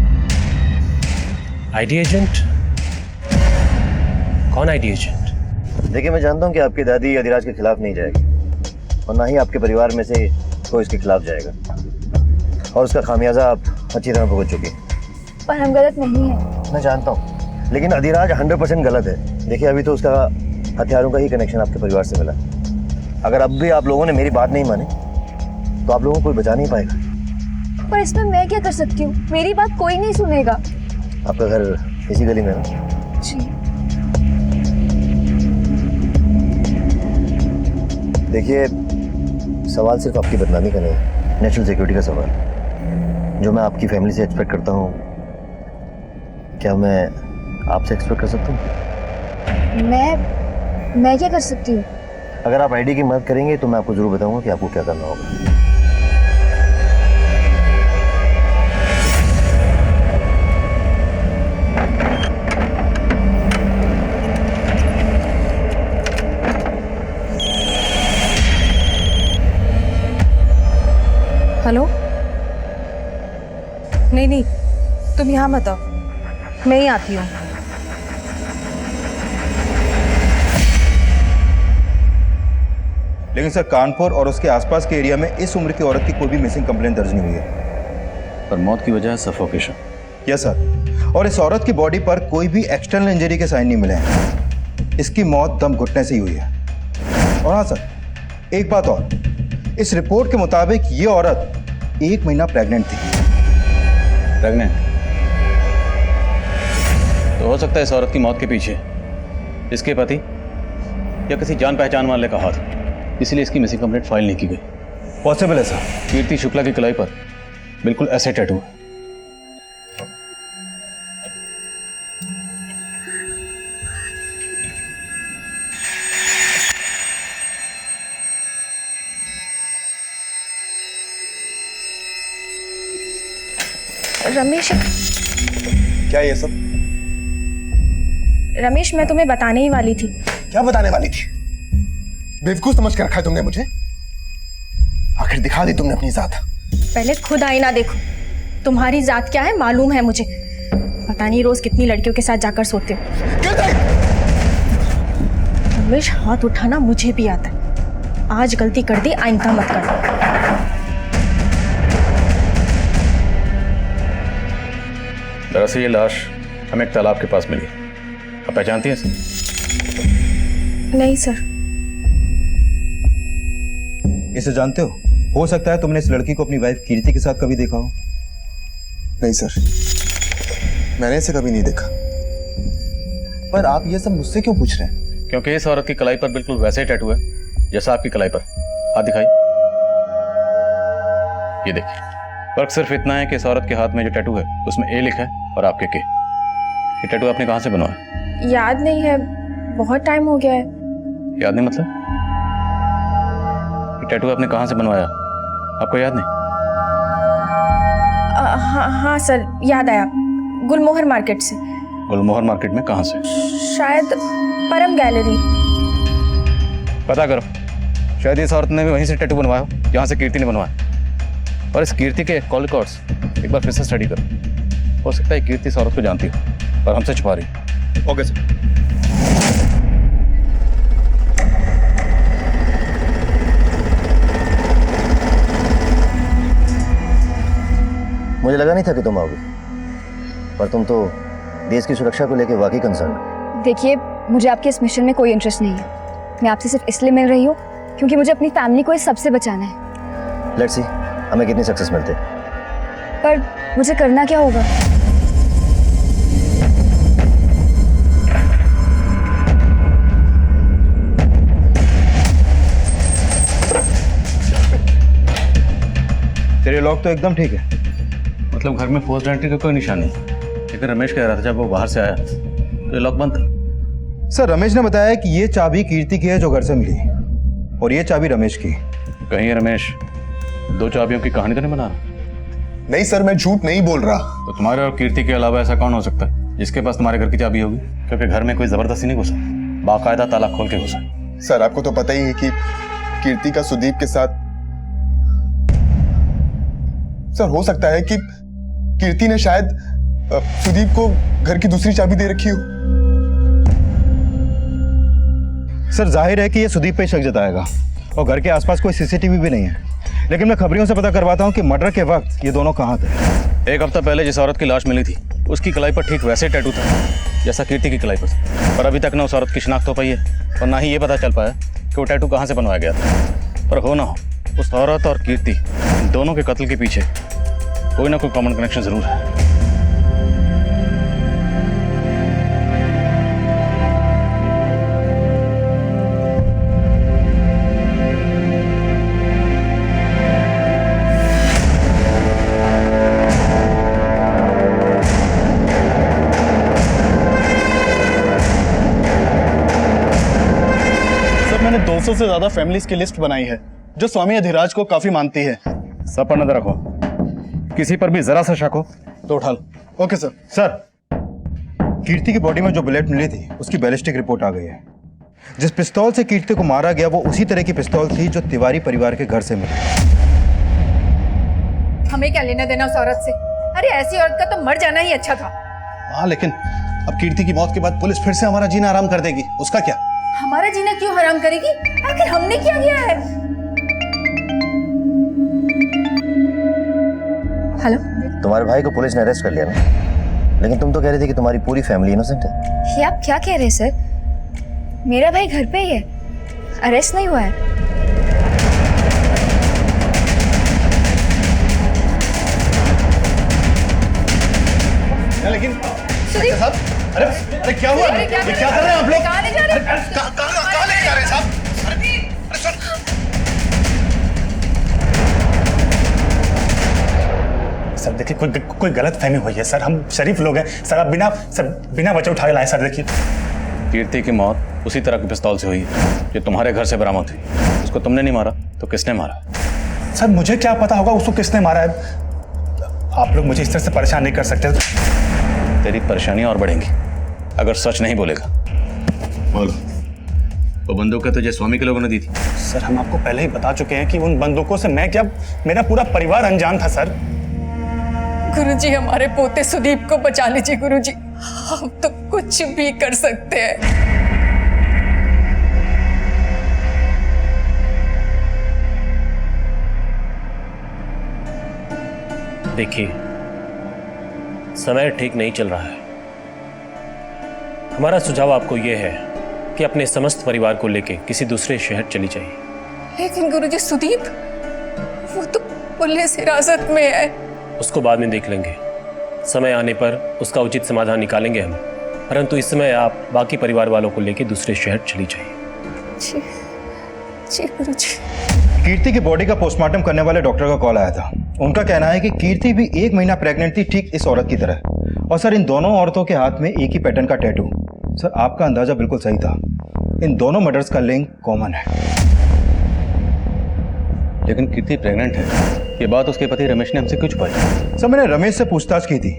Speaker 8: ID agent? कौन आईडी एजेंट?
Speaker 11: देखिए, मैं जानता हूँ कि आपकी दादी अधिराज के खिलाफ नहीं जाएगी और ना ही आपके परिवार में से कोई इसके खिलाफ जाएगा, और उसका खामियाजा आप अच्छी तरह भुगत चुकी हैं।
Speaker 6: पर हम गलत नहीं है।
Speaker 11: मैं जानता हूँ, लेकिन अधिराज 100% गलत है। देखिए, अभी तो उसका हथियारों का ही कनेक्शन आपके परिवार से मिला। अगर अब भी आप लोगों ने मेरी बात नहीं मानी तो आप लोगों को कोई बचा नहीं पाएगा।
Speaker 6: पर इसमें मैं क्या कर सकती हूँ? मेरी बात कोई नहीं सुनेगा।
Speaker 11: आपका घर इसी गली में है ना?
Speaker 6: जी।
Speaker 11: देखिए, सवाल सिर्फ आपकी बदनामी का नहीं है, नेशनल सिक्योरिटी का सवाल, जो मैं आपकी फैमिली से एक्सपेक्ट करता हूँ। क्या मैं आपसे एक्सपेक्ट कर सकता हूँ?
Speaker 6: मैं क्या कर सकती हूँ?
Speaker 11: अगर आप आईडी की मदद करेंगे तो मैं आपको जरूर बताऊंगा कि आपको क्या करना होगा।
Speaker 1: हेलो? नहीं, तुम यहाँ मत आओ, मैं ही आती हूँ।
Speaker 4: लेकिन सर, कानपुर और उसके आसपास के एरिया में इस उम्र की औरत की कोई भी मिसिंग कंप्लेंट दर्ज नहीं हुई है।
Speaker 2: पर मौत की वजह है सफोकेशन।
Speaker 4: यस सर, और इस औरत की बॉडी पर कोई भी एक्सटर्नल इंजरी के साइन नहीं मिले हैं। इसकी मौत दम घुटने से ही हुई है। और हाँ सर, एक बात और, इस रिपोर्ट के मुताबिक ये औरत 1 महीना प्रेग्नेंट थी।
Speaker 2: प्रेग्नेंट? तो हो सकता है इस औरत की मौत के पीछे इसके पति या किसी जान पहचान वाले का हाथ, इसलिए इसकी मिसिंग कंप्लेंट फाइल नहीं की गई।
Speaker 4: पॉसिबल है सर।
Speaker 2: कीर्ति शुक्ला की कलाई पर बिल्कुल ऐसे टैटू है।
Speaker 10: रमेश,
Speaker 9: क्या ये सब?
Speaker 10: रमेश, मैं तुम्हें बताने ही वाली थी।
Speaker 9: क्या बताने वाली थी? बेवकूफ समझ के रखा है तुमने मुझे? आखिर दिखा दी तुमने अपनी जात।
Speaker 10: पहले खुद आईना देखो, तुम्हारी जात क्या है मालूम है मुझे। पता नहीं रोज कितनी लड़कियों के साथ जाकर सोते हो। रमेश, हाथ उठाना मुझे भी आता है। आज गलती कर दी, आइंदा मत करना।
Speaker 2: दरअसल ये लाश हमें एक तालाब के पास मिली। आप पहचानती हैं इसे?
Speaker 10: नहीं सर।
Speaker 4: इसे जानते हो सकता है तुमने इस लड़की को अपनी वाइफ कीर्ति के साथ कभी देखा हो।
Speaker 9: नहीं सर, मैंने इसे कभी नहीं देखा। पर आप ये सब मुझसे क्यों पूछ रहे हैं?
Speaker 2: क्योंकि इस औरत की कलाई पर बिल्कुल वैसे ही टैटू है जैसा आपकी कलाई पर। हाथ दिखाई। ये देखिए, फर्क सिर्फ इतना है कि इस औरत के हाथ में जो टैटू है उसमें ए लिखा है और आपके के। ये टैटू आपने कहाँ से बनवाया?
Speaker 10: याद नहीं है, बहुत टाइम हो गया है।
Speaker 2: याद नहीं मतलब? ये टैटू आपने कहाँ से बनवाया, आपको याद नहीं?
Speaker 10: हाँ सर, याद आया। गुलमोहर मार्केट से।
Speaker 2: गुलमोहर मार्केट में कहाँ से?
Speaker 10: शायद परम गैलरी।
Speaker 2: पता करो, शायद इस औरत ने भी वहीं से टैटू बनवाया हो जहाँ से कीर्ति ने बनवाया। और इस कीर्ति के कॉल रिकॉर्ड्स एक बार फिर से स्टडी करो। हो सकता है कीर्ति इस औरत को जानती हो और हमसे छुपा रही।
Speaker 3: Okay sir.
Speaker 11: मुझे लगा नहीं था कि तुम आओगे, पर तुम तो देश की सुरक्षा को लेकर वाकई कंसर्न हो।
Speaker 6: देखिए, मुझे आपके इस मिशन में कोई इंटरेस्ट नहीं है। मैं आपसे सिर्फ इसलिए मिल रही हूँ क्योंकि मुझे अपनी फैमिली को इस सबसे बचाना है।
Speaker 11: लेट्स सी हमें कितनी सक्सेस मिलते हैं।
Speaker 6: पर मुझे करना क्या होगा?
Speaker 4: तेरे लॉक तो एकदम ठीक है।
Speaker 2: मतलब घर में फोर्स्ड एंट्री का कोई निशान नहीं, लेकिन रमेश कह रहा था जब वो बाहर से आया तो ये लॉक बंद था।
Speaker 4: सर, रमेश ने बताया कि ये चाबी कीर्ति की है जो घर से मिली, और ये चाबी रमेश की।
Speaker 2: कहीं रमेश दो चाबियों की कहानी तो नहीं बना रहा?
Speaker 9: नहीं सर, मैं झूठ नहीं बोल रहा।
Speaker 2: तो तुम्हारे और कीर्ति के अलावा ऐसा कौन हो सकता है जिसके पास तुम्हारे घर की चाबी होगी? क्योंकि घर में कोई जबरदस्ती नहीं घुसा, बाकायदा ताला खोल के घुसा।
Speaker 9: सर आपको तो पता ही है कि कीर्ति का सुदीप के साथ। सर हो सकता है कि कीर्ति ने शायद सुदीप को घर की दूसरी चाबी दे रखी हो।
Speaker 4: सर, जाहिर है कि ये सुदीप पे शक जताएगा, और घर के आसपास कोई सीसीटीवी भी नहीं है। लेकिन मैं खबरियों से पता करवाता हूँ कि मर्डर के वक्त ये दोनों कहाँ थे।
Speaker 2: एक हफ्ता पहले जिस औरत की लाश मिली थी उसकी कलाई पर ठीक वैसे टैटू था जैसा कीर्ति की कलाई पर था। पर अभी तक न उस औरत की शिनाख्त हो पाई है और ना ही ये पता चल पाया कि वो टैटू कहाँ से बनवाया गया था। पर हो ना हो, उस औरत और कीर्ति इन दोनों के कत्ल के पीछे कोई ना कोई कॉमन कनेक्शन जरूर है।
Speaker 3: सर मैंने 200 से ज्यादा फैमिलीज की लिस्ट बनाई है जो स्वामी अधिराज को काफी मानती है।
Speaker 2: सब पर नजर रखो, किसी पर भी जरा सा शक हो तो उठा लो।
Speaker 3: Okay sir.
Speaker 4: सर, कीर्ति की बॉडी में जो बुलेट मिली थी उसकी बैलिस्टिक रिपोर्ट आ गई है। जिस पिस्तौल से कीर्ति को मारा गया वो उसी तरह की पिस्तौल थी जो तिवारी परिवार के घर से मिली।
Speaker 7: हमें क्या लेना देना उस औरत से? अरे ऐसी औरत का तो मर जाना ही अच्छा था।
Speaker 5: हाँ, लेकिन अब कीर्ति की मौत के बाद पुलिस फिर से हमारा जीना आराम कर देगी, उसका क्या?
Speaker 7: हमारा जीना क्यों हराम करेगी? आखिर हमने क्या किया है?
Speaker 6: हेलो,
Speaker 11: तुम्हारे भाई को पुलिस ने अरेस्ट कर लिया ना, लेकिन तुम तो कह रही थी कि तुम्हारी पूरी फैमिली इनोसेंट है।
Speaker 6: ये आप क्या कह रहे हैं सर? मेरा भाई घर पे ही है, अरेस्ट नहीं हुआ है।
Speaker 5: लेकिन साहब, अरे क्या हुआ? ये क्या कर रहे हैं आप लोग?
Speaker 7: कहाँ ले जा रहे हैं?
Speaker 5: कहाँ ले जा रहे हैं साहब? अरे सुन,
Speaker 12: सर देखिए कोई गलत फहमी हुई है सर, हम शरीफ लोग हैं सर। आप बिना वजह उठा के लाए सर। देखिए
Speaker 2: कीर्ति की मौत उसी तरह की पिस्तौल से हुई जो तुम्हारे घर से बरामद हुई। उसको तुमने नहीं मारा तो किसने मारा?
Speaker 12: सर मुझे क्या पता होगा उसको किसने मारा है। आप लोग मुझे इस तरह से परेशान नहीं कर सकते।
Speaker 2: तेरी परेशानियां और बढ़ेंगी अगर सच नहीं बोलेगा। बोलो, वो बंदूकें तुझे स्वामी के लोगों ने दी थी?
Speaker 12: सर हम आपको पहले ही बता चुके हैं कि उन बंदूकों से मैं क्या, मेरा पूरा परिवार अनजान था सर।
Speaker 7: गुरुजी, हमारे पोते सुदीप को बचा लीजिए गुरुजी, हम तो कुछ भी कर सकते हैं।
Speaker 8: देखिए समय ठीक नहीं चल रहा है। हमारा सुझाव आपको यह है कि अपने समस्त परिवार को लेकर किसी दूसरे शहर चली जाइए।
Speaker 7: लेकिन गुरुजी, सुदीप वो तो पुलिस हिरासत में है।
Speaker 8: उसको बाद में देख लेंगे, समय आने पर उसका उचित समाधान निकालेंगे हम। परंतु इस समय आप बाकी परिवार वालों को लेकर दूसरे शहर चली जाइए।
Speaker 7: जी गुरुजी।
Speaker 4: कीर्ति की बॉडी का पोस्टमार्टम करने वाले डॉक्टर का कॉल आया था। उनका कहना है कि कीर्ति भी 1 महीना प्रेग्नेंट थी, ठीक इस औरत की तरह। और सर, इन दोनों औरतों के हाथ में एक ही पैटर्न का टैटू। सर, आपका अंदाजा बिल्कुल सही था, इन दोनों मर्डर्स का लिंक कॉमन है।
Speaker 2: लेकिन कीर्ति प्रेग्नेंट है, ये बात उसके पति रमेश ने हमसे क्यों छुपाई?
Speaker 4: सर, मैंने रमेश से पूछताछ की थी।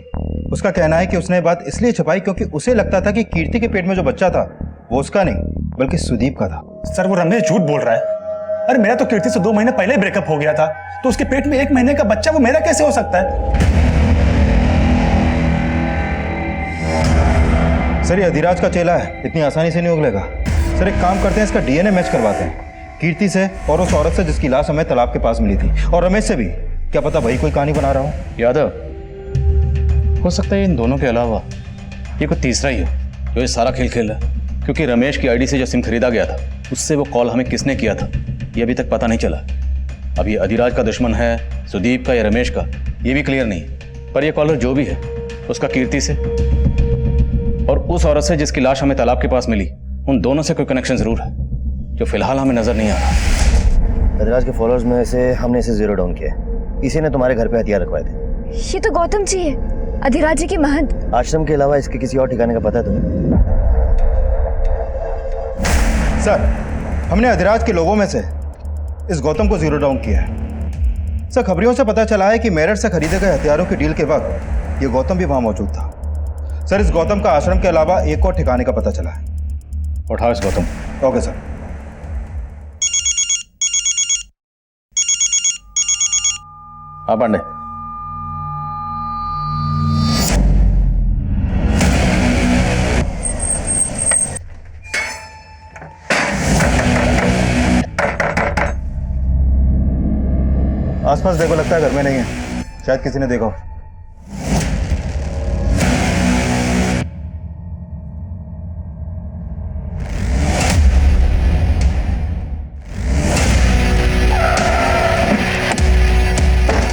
Speaker 4: उसका कहना है कि उसने बात इसलिए छुपाई क्योंकि उसे लगता था कि कीर्ति के पेट में जो बच्चा था वो उसका नहीं बल्कि सुदीप का था।
Speaker 12: सर वो रमेश झूठ बोल रहा है। अरे मेरा तो कीर्ति से 2 महीने पहले ही ब्रेकअप हो गया था, तो उसके पेट में 1 महीने का बच्चा, वो मेरा कैसे हो सकता है?
Speaker 4: सर ये अधिराज का चेला है, इतनी आसानी से नहीं उगलेगा। सर एक काम करते हैं, इसका डीएनए मैच करवाते हैं कीर्ति से और उस औरत से जिसकी लाश हमें तालाब के पास मिली थी, और रमेश से भी। क्या पता वही कोई कहानी बना रहा हूँ।
Speaker 2: यादव, हो सकता है इन दोनों के अलावा ये कोई तीसरा ही हो जो ये सारा खेल खेल रहा है, क्योंकि रमेश की आईडी से जो सिम खरीदा गया था उससे वो कॉल हमें किसने किया था ये अभी तक पता नहीं चला। अब ये अधिराज का दुश्मन है, सुदीप का या रमेश का, ये भी क्लियर नहीं है। पर ये कॉलर जो भी है उसका कीर्ति से और उस औरत से जिसकी लाश हमें तालाब के पास मिली, उन दोनों से कोई कनेक्शन जरूर है जो फिलहाल हमें नजर नहीं आ रहा।
Speaker 11: अधिराज के फॉलोअर्स में से हमने इसे जीरो डाउन किया है। इसी ने तुम्हारे घर पे हथियार रखवाए थे।
Speaker 6: ये तो गौतम जी है, अधिराज जी के महंत।
Speaker 11: आश्रम के अलावा इसके किसी और ठिकाने का पता है तुम्हें?
Speaker 4: सर हमने अधिराज के लोगों में से इस गौतम को जीरो डाउन किया है। सर खबरियों से पता चला है कि मेरठ से खरीदे गए हथियारों की डील के वक्त ये गौतम भी वहां मौजूद था। सर इस गौतम का आश्रम के अलावा एक और ठिकाने का पता चला है।
Speaker 2: उठाओ इस गौतम।
Speaker 4: Okay sir.
Speaker 2: हाँ पांडे।
Speaker 4: आसपास देखो, लगता है घर में नहीं है, शायद किसी ने देखा हो।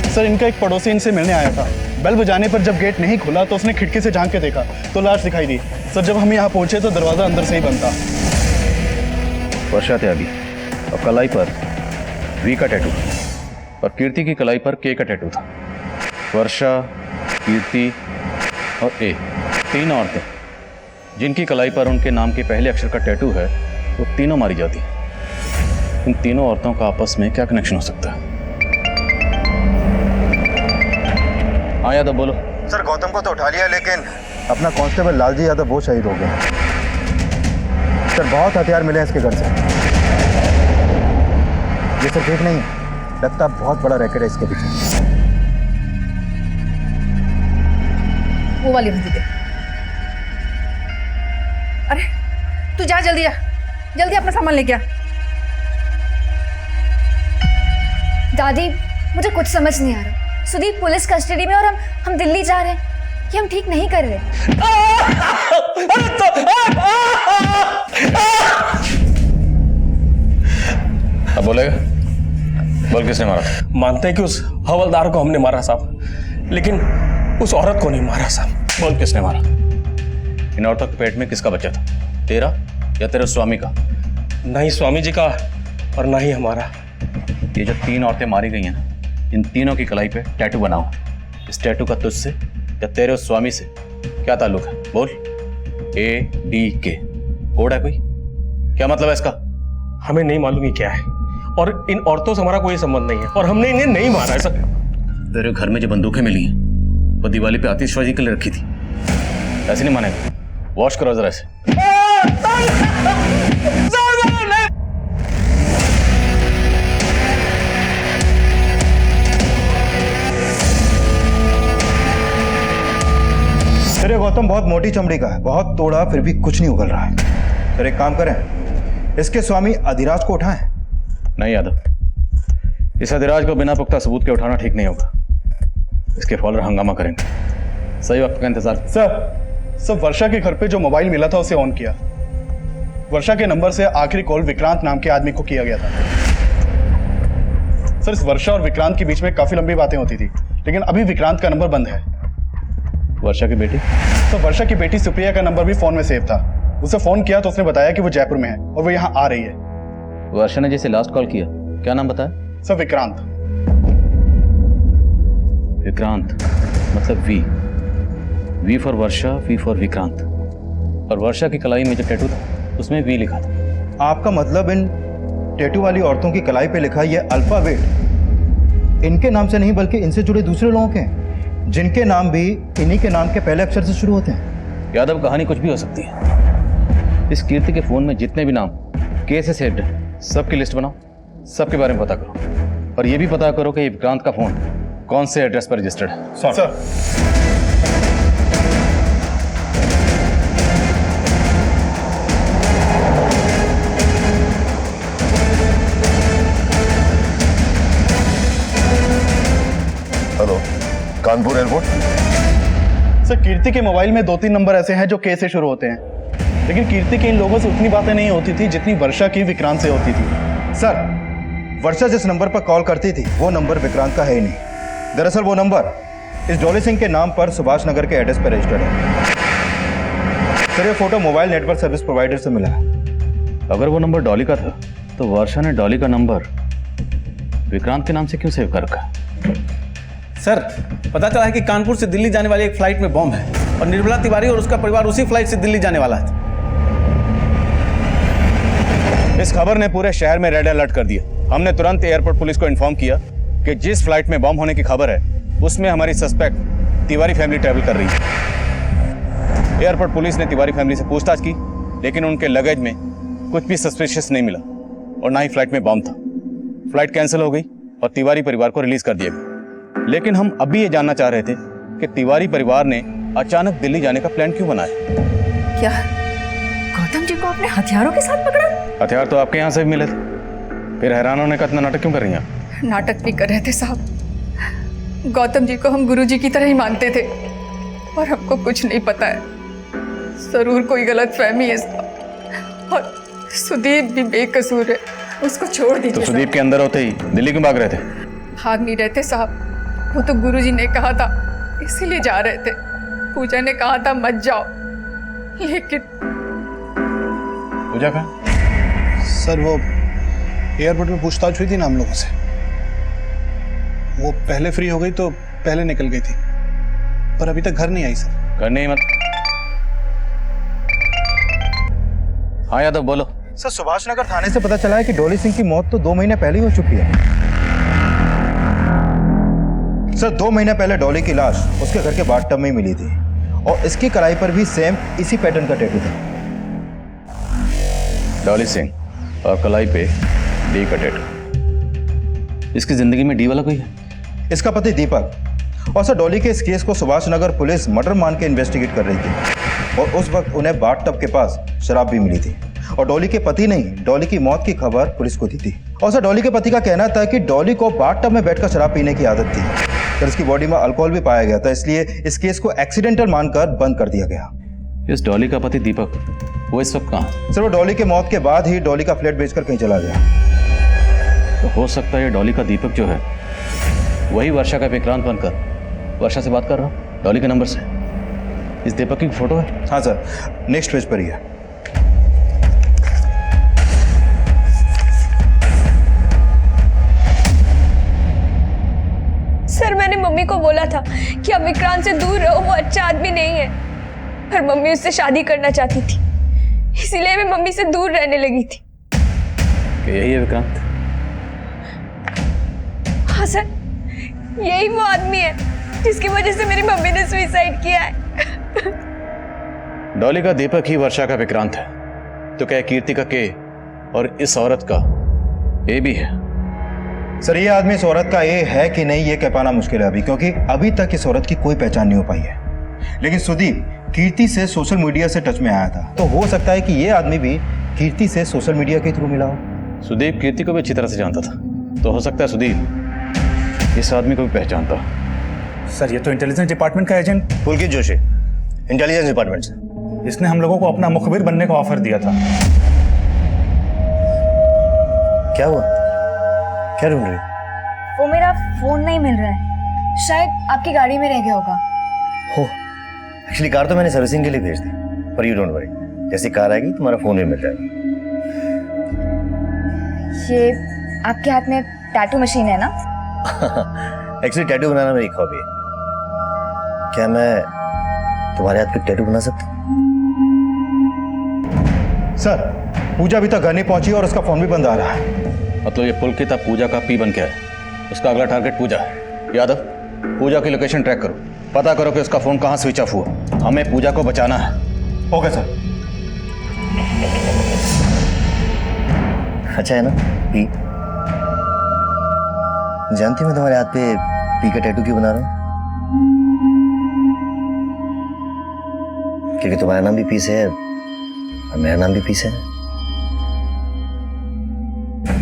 Speaker 3: सर इनका एक पड़ोसी इनसे मिलने आया था। बेल बजाने पर जब गेट नहीं खुला तो उसने खिड़की से झांक के देखा तो लाश दिखाई दी। सर जब हम यहाँ पहुंचे तो दरवाजा अंदर से ही बंद था।
Speaker 2: वर्षा त्यागी और कलाई पर वी का टैटू और कीर्ति की कलाई पर के का टैटू था। वर्षा, कीर्ति और ए, 3 औरतें जिनकी कलाई पर उनके नाम के पहले अक्षर का टैटू है, वो तीनों मारी जाती हैं। इन तीनों औरतों का आपस में क्या कनेक्शन हो सकता है? हाँ यादव बोलो।
Speaker 4: सर गौतम को तो उठा लिया, लेकिन अपना कांस्टेबल लालजी यादव वो शहीद हो गया। सर बहुत हथियार मिले हैं इसके घर से। ये सर ठीक नहीं है, लगता बहुत बड़ा रैकेट है इसके पीछे।
Speaker 7: वो वाली बंदी दे। अरे तू जा, जल्दी जा, जल्दी अपना सामान लेके आ।
Speaker 6: दादी मुझे कुछ समझ नहीं आ रहा। सुदीप पुलिस कस्टडी में और हम दिल्ली जा रहे हैं। ये हम ठीक नहीं कर रहे।
Speaker 2: अब बोलेगा? बोल किसने मारा?
Speaker 8: मानते हैं कि उस हवलदार को हमने मारा साहब, लेकिन उस औरत को नहीं मारा साहब।
Speaker 2: बोल किसने मारा? इन औरतों के पेट में किसका बच्चा था? तेरा या तेरे स्वामी का?
Speaker 8: नहीं स्वामी जी का और ना ही हमारा।
Speaker 2: ये जो 3 औरतें मारी गई हैं ना, इन तीनों की कलाई पे टैटू बनाओ। इस टैटू का तुझसे या तेरे उस स्वामी से क्या ताल्लुक है? बोल। ADK कोड है कोई? क्या मतलब है इसका?
Speaker 8: हमें नहीं मालूम ये क्या है, और इन औरतों से हमारा कोई संबंध नहीं है, और हमने इन्हें नहीं मारा है सर।
Speaker 2: तेरे घर में जो बंदूकें मिली हैं वो दिवाली पे आतिशबाजी के लिए रखी थी, ऐसे नहीं मानेगा। वॉश करो जरा इसे।
Speaker 4: तेरे गौतम बहुत मोटी चमड़ी का है, बहुत तोड़ा फिर भी कुछ नहीं उगल रहा है। फिर एक काम करें, इसके स्वामी अधिराज को उठाएं।
Speaker 2: नहीं यादव, इस अधिराज को बिना पुख्ता सबूत के उठाना ठीक नहीं होगा। इसके फॉलोअर हंगामा करेंगे। सही वक्त का इंतजार।
Speaker 3: सर वर्षा के घर पे जो मोबाइल मिला था उसे ऑन किया। वर्षा के नंबर से आखिरी कॉल विक्रांत नाम के आदमी को किया गया था। सर इस वर्षा और विक्रांत के बीच में काफी लंबी बातें होती थी, लेकिन अभी विक्रांत का नंबर बंद है।
Speaker 2: वर्षा की बेटी?
Speaker 3: तो वर्षा की बेटी सुप्रिया का नंबर भी फोन में सेव था। उसे फोन किया तो उसने बताया कि वो जयपुर में है और वो यहाँ आ रही है।
Speaker 2: वर्षा ने जैसे लास्ट कॉल किया, क्या नाम बताया?
Speaker 3: सर विक्रांत।
Speaker 2: विक्रांत मतलब V for Varsha, V for Vikrant. और वर्षा की कलाई में जो टैटू था उसमें वी लिखा था।
Speaker 4: आपका मतलब इन टैटू वाली औरतों की कलाई पे लिखा ये अल्फाबेट इनके नाम से नहीं बल्कि इनसे जुड़े दूसरे लोगों के हैं, जिनके नाम भी इन्हीं के नाम के पहले अक्षर से शुरू होते हैं।
Speaker 2: यादव कहानी कुछ भी हो सकती है। इस कीर्ति के फोन में जितने भी नाम के से सेव्ड है सबकी लिस्ट बनाओ सबके बारे में पता करो और ये भी पता करो कि ये विक्रांत का फोन कौन से एड्रेस पर रजिस्टर्ड है।
Speaker 3: Sir
Speaker 9: hello, Kanpur airport.
Speaker 3: Sir Kirti के मोबाइल में 2-3 नंबर ऐसे हैं जो के से शुरू होते हैं, लेकिन कीर्ति की इन लोगों से उतनी बातें नहीं होती थी जितनी वर्षा की विक्रांत से होती थी।
Speaker 4: सर, वर्षा जिस नंबर पर कॉल करती थी वो नंबर विक्रांत का है ही नहीं। दरअसल वो नंबर इस डॉली सिंह के नाम पर सुभाष नगर के एड्रेस पर रजिस्टर्ड है। सर ये photo mobile network service provider से मिला है।
Speaker 2: अगर वो नंबर डॉली का था तो वर्षा ने डॉली का नंबर विक्रांत के नाम से क्यों सेव कर रखा?
Speaker 5: सर, पता चला है कि कानपुर से दिल्ली जाने वाली एक फ्लाइट में बॉम्ब है और निर्मला तिवारी और उसका परिवार उसी फ्लाइट से दिल्ली जाने वाला है।
Speaker 2: इस खबर ने पूरे शहर में रेड अलर्ट कर दिया। हमने तुरंत एयरपोर्ट पुलिस को इन्फॉर्म किया कि जिस फ्लाइट में बॉम्ब होने की खबर है उसमें हमारी सस्पेक्ट तिवारी फैमिली ट्रैवल कर रही है। एयरपोर्ट पुलिस ने तिवारी फैमिली से पूछताछ की, लेकिन उनके लगेज में कुछ भी सस्पिशियस नहीं मिला और ना ही फ्लाइट में बॉम्ब था। फ्लाइट कैंसिल हो गई और तिवारी परिवार को रिलीज कर दिया गया। लेकिन हम अभी ये जानना चाह रहे थे कि तिवारी परिवार ने अचानक दिल्ली जाने का प्लान क्यों बनाया?
Speaker 7: क्या गौतम जी को आपने हथियारों के साथ पकड़ा?
Speaker 2: हथियार तो आपके यहाँ से भी मिले थे, फिर हैरान होने का इतना नाटक क्यों कर रही हैं?
Speaker 7: नाटक नहीं कर रहे थे साहब। गौतम जी को हम गुरुजी की तरह ही मानते थे और हमको कुछ नहीं पता है। जरूर कोई गलत फहमी है साहब। और सुदीप भी बेकसूर है, उसको छोड़ दीजिए।
Speaker 2: तो सुदीप के अंदर होते ही दिल्ली क्यों भाग रहे थे?
Speaker 7: भाग नहीं रहे थे साहब, वो तो गुरुजी ने कहा था इसीलिए जा रहे थे। पूजा ने कहा था मत जाओ, लेकिन
Speaker 2: पूजा का
Speaker 5: सर वो एयरपोर्ट में पूछताछ हुई थी ना हम लोगों से, वो पहले फ्री हो गई तो पहले निकल गई थी, पर अभी तक घर नहीं आई सर।
Speaker 2: घर नहीं? मत। हाँ यादव बोलो।
Speaker 4: सर सुभाष नगर थाने से पता चला है कि डॉली सिंह की मौत तो 2 महीने पहले ही हो चुकी है। सर 2 महीने पहले डॉली की लाश उसके घर के बाथटब में ही मिली थी और इसकी कलाई पर भी सेम इसी पैटर्न का टैटू था।
Speaker 2: डॉली सिंह और कलाई पे डी का टैटू। इसकी जिंदगी में डी वाला कोई है?
Speaker 4: इसका पति दीपक। और सर डॉली के इस केस को सुभाष नगर पुलिस मर्डर मान के इन्वेस्टिगेट कर रही थी और उस वक्त उन्हें बाथटब के पास शराब भी मिली थी और डॉली के पति ने डॉली की मौत की खबर पुलिस को दी थी। और सर डॉली के पति का कहना था कि डॉली को बाथटब में बैठकर शराब पीने की आदत थी। सर उसकी बॉडी में अल्कोहल भी पाया गया था, इसलिए इस केस को एक्सीडेंटल मानकर बंद कर दिया गया।
Speaker 2: इस डॉली का पति दीपक, वो इस वक्त कहाँ?
Speaker 4: सर वो डॉली के मौत के बाद ही डॉली का फ्लैट बेचकर कहीं चला गया।
Speaker 2: तो हो सकता है ये डॉली का दीपक जो है वही वर्षा का विक्रांत बनकर वर्षा से बात कर रहा हूँ डॉली के नंबर से। इस दीपक की फोटो है?
Speaker 4: हाँ सर, नेक्स्ट पेज पर ही है।
Speaker 6: सर मैंने मम्मी को बोला था कि अब विक्रांत से दूर रहो, वो अच्छा आदमी नहीं है, पर मम्मी उससे शादी करना चाहती थी, इसीलिए मैं मम्मी से दूर रहने लगी थी।
Speaker 2: यही है विक्रांत?
Speaker 6: हाँ सर, यही वो आदमी है जिसकी वजह से मेरी मम्मी ने सुसाइड किया है।
Speaker 2: डॉली का दीपक ही वर्षा का विक्रांत है, तो क्या कीर्ति का के और इस औरत का ए भी है?
Speaker 4: सर ये आदमी इस औरत का ए है कि नहीं ये कह पाना मुश्किल है अभी, क्योंकि अभी तक इस औरत की कोई पहचान नहीं हो पाई है। लेकिन सुदीप कीर्ति से सोशल मीडिया से टच में आया था, तो हो सकता है कि ये आदमी भी कीर्ति से सोशल मीडिया के थ्रू मिला हो।
Speaker 2: सुदीप कीर्ति को भी अच्छी तरह से जानता था, तो हो सकता है सुदीप इस आदमी को भी पहचानता।
Speaker 12: सर ये तो इंटेलिजेंस डिपार्टमेंट का एजेंट
Speaker 11: पुलकित जोशी, इंटेलिजेंस डिपार्टमेंट से।
Speaker 12: इसने हम लोगों को अपना मुखबिर बनने का ऑफर दिया था।
Speaker 11: क्या हुआ? क्या ढूंढ रही?
Speaker 6: वो मेरा फोन नहीं मिल रहा है, शायद आपकी गाड़ी में रह गया होगा।
Speaker 11: हो, एक्चुअली कार तो मैंने सर्विसिंग के लिए भेज दी, पर यू डोंट वरी, जैसी कार आएगी तुम्हारा फोन भी मिल जाएगा।
Speaker 6: ये आपके हाथ में टैटू मशीन है ना?
Speaker 11: एक्चुअली टैटू बनाना मेरी हॉबी है। क्या मैं तुम्हारे हाथ पे टैटू बना सकता हूँ?
Speaker 4: सर पूजा अभी तक घर नहीं पहुंची और उसका फोन भी बंद आ रहा है।
Speaker 2: मतलब ये पुलकित अब पूजा का पी बन के है, उसका अगला टारगेट पूजा है। यादव पूजा की लोकेशन ट्रैक करो, पता करो कि उसका फोन कहाँ स्विच ऑफ हुआ। हमें पूजा को बचाना है।
Speaker 4: Okay sir.
Speaker 11: अच्छा है ना पी? जानती हो मैं तुम्हारे हाथ पे पी का टैटू क्यों बना रहा हूँ? क्योंकि तुम्हारा नाम भी पी से है और मेरा नाम भी पी से है।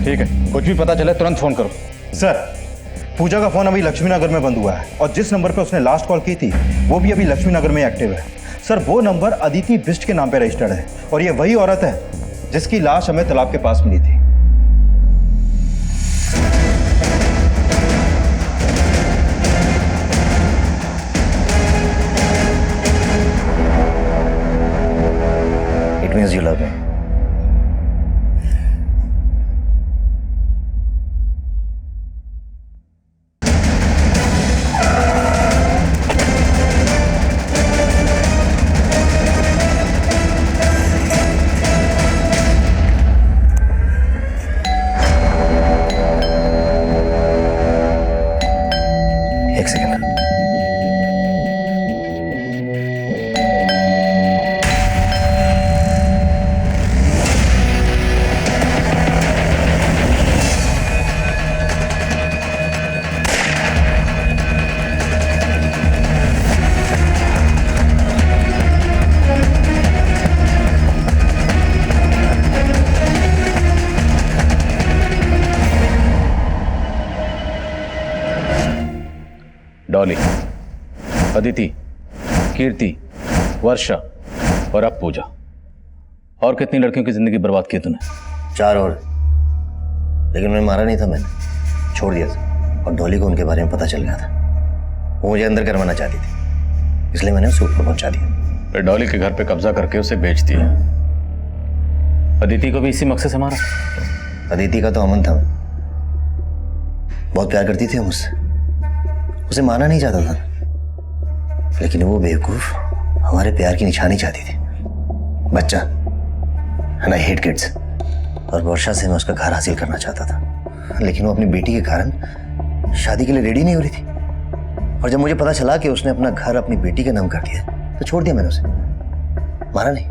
Speaker 2: ठीक है, कुछ भी पता चले तुरंत फोन करो।
Speaker 4: सर, पूजा का फोन अभी लक्ष्मी नगर में बंद हुआ है और जिस नंबर पे उसने लास्ट कॉल की थी वो भी अभी लक्ष्मी नगर में एक्टिव है। सर, वो नंबर अदिति बिष्ट के नाम पे रजिस्टर्ड है और ये वही औरत है जिसकी लाश हमें तालाब के पास मिली थी।
Speaker 11: It means you love me. एक सेकंड।
Speaker 2: डॉली, अदिति, कीर्ति, वर्षा और अब पूजा। और कितनी लड़कियों की जिंदगी बर्बाद की तूने?
Speaker 11: 4 और, लेकिन उन्हें मारा नहीं था मैंने, छोड़ दिया था। और डॉली को उनके बारे में पता चल गया था। वो मुझे अंदर करवाना चाहती थी, इसलिए मैंने उसे ऊपर पहुंचा दिया।
Speaker 2: फिर डॉली के घर पे कब्जा करके उसे बेच दिया। अदिति को भी इसी मकसद से मारा?
Speaker 11: अदिति का तो अमन था, बहुत प्यार करती थी मुझसे, उसे मारना नहीं चाहता था, लेकिन वो बेवकूफ हमारे प्यार की निशानी चाहती थी। बच्चा, एंड आई हेट किड्स। और वर्षा से मैं उसका घर हासिल करना चाहता था, लेकिन वो अपनी बेटी के कारण शादी के लिए रेडी नहीं हो रही थी। और जब मुझे पता चला कि उसने अपना घर अपनी बेटी के नाम कर दिया तो छोड़ दिया मैंने उसे, मारा नहीं।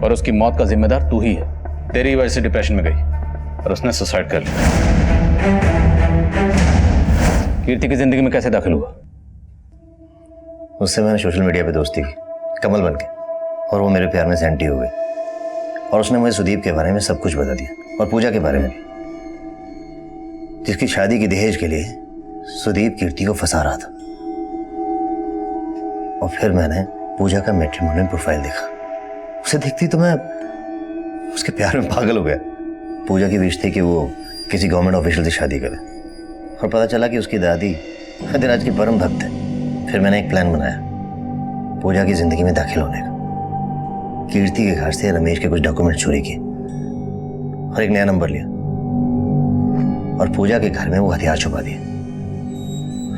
Speaker 2: और उसकी मौत का जिम्मेदार तू ही है। तेरी वजह से डिप्रेशन में गई और उसने सुसाइड कर लिया। कीर्ति की जिंदगी में कैसे दाखिल हुआ?
Speaker 11: उससे मैंने सोशल मीडिया पे दोस्ती की, कमल बन के, और वो मेरे प्यार में सेंटी हो गई। और उसने मुझे सुदीप के बारे में सब कुछ बता दिया, और पूजा के बारे में भी, जिसकी शादी की दहेज के लिए सुदीप कीर्ति को फंसा रहा था। और फिर मैंने पूजा का मैट्रिमोनियल प्रोफाइल देखा। उसे देखती तो मैं उसके प्यार में पागल हो गया। पूजा की विश थी कि वो किसी गवर्नमेंट ऑफिशियल से शादी करे, और पता चला कि उसकी दादी अधिराज की परम भक्त है। फिर मैंने एक प्लान बनाया पूजा की जिंदगी में दाखिल होने का। कीर्ति के घर से रमेश के कुछ डॉक्यूमेंट चोरी किए और एक नया नंबर लिया, और पूजा के घर में वो हथियार छुपा दिए।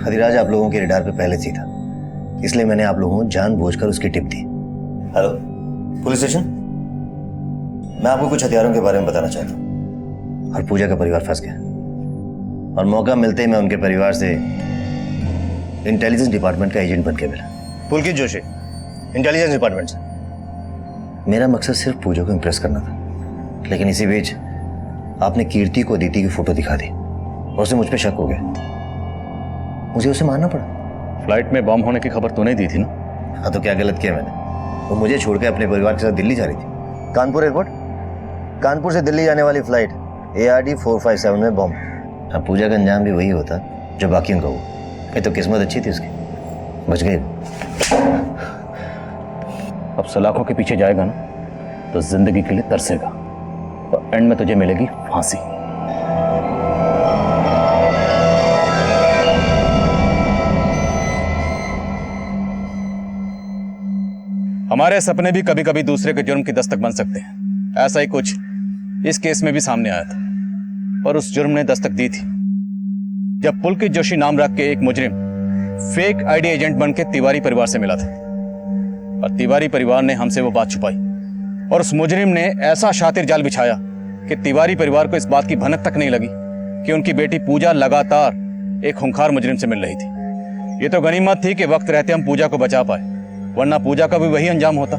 Speaker 11: अधिराज आप लोगों के रडार पे पहले से ही था, इसलिए मैंने आप लोगों को जानबूझकर उसकी टिप दी। हेलो पुलिस स्टेशन, मैं आपको कुछ हथियारों के बारे में बताना चाहता हूँ। और पूजा का परिवार फंस गया, और मौका मिलते ही मैं उनके परिवार से इंटेलिजेंस डिपार्टमेंट का एजेंट बन के मिला। पुलकित जोशी, इंटेलिजेंस डिपार्टमेंट से। मेरा मकसद सिर्फ पूजा को इंप्रेस करना था, लेकिन इसी बीच आपने कीर्ति को अदिति की फोटो दिखा दी और उसे मुझ पे शक हो गया। मुझे उसे मारना पड़ा।
Speaker 2: फ्लाइट में बॉम्ब होने की खबर तूने दी थी ना?
Speaker 11: हाँ, तो क्या गलत किया मैंने? वो मुझे छोड़ के अपने परिवार के साथ दिल्ली जा रही थी। कानपुर एयरपोर्ट, कानपुर से दिल्ली जाने वाली फ्लाइट ARD 457 में बॉम्ब। अब पूजा का अंजाम भी वही होता जो बाकियों का हुआ। ये तो किस्मत अच्छी थी उसकी, बच गई।
Speaker 2: अब सलाखों के पीछे जाएगा ना तो जिंदगी के लिए तरसेगा, और एंड में तुझे मिलेगी फांसी। हमारे सपने भी कभी कभी दूसरे के जुर्म की दस्तक बन सकते हैं। ऐसा ही कुछ इस केस में भी सामने आया था, और उस जुर्म ने दस्तक दी थी जब पुलकित जोशी नाम रख के एक मुजरिम फेक ID एजेंट बन के तिवारी परिवार से मिला था, और तिवारी परिवार ने हमसे वो बात छुपाई, और उस मुजरिम ने ऐसा शातिर जाल बिछाया कि तिवारी परिवार को इस बात की भनक तक नहीं लगी कि उनकी बेटी पूजा लगातार एक खूंखार मुजरिम से मिल रही थी। ये तो गनीमत थी कि वक्त रहते हम पूजा को बचा पाए, वरना पूजा का भी वही अंजाम होता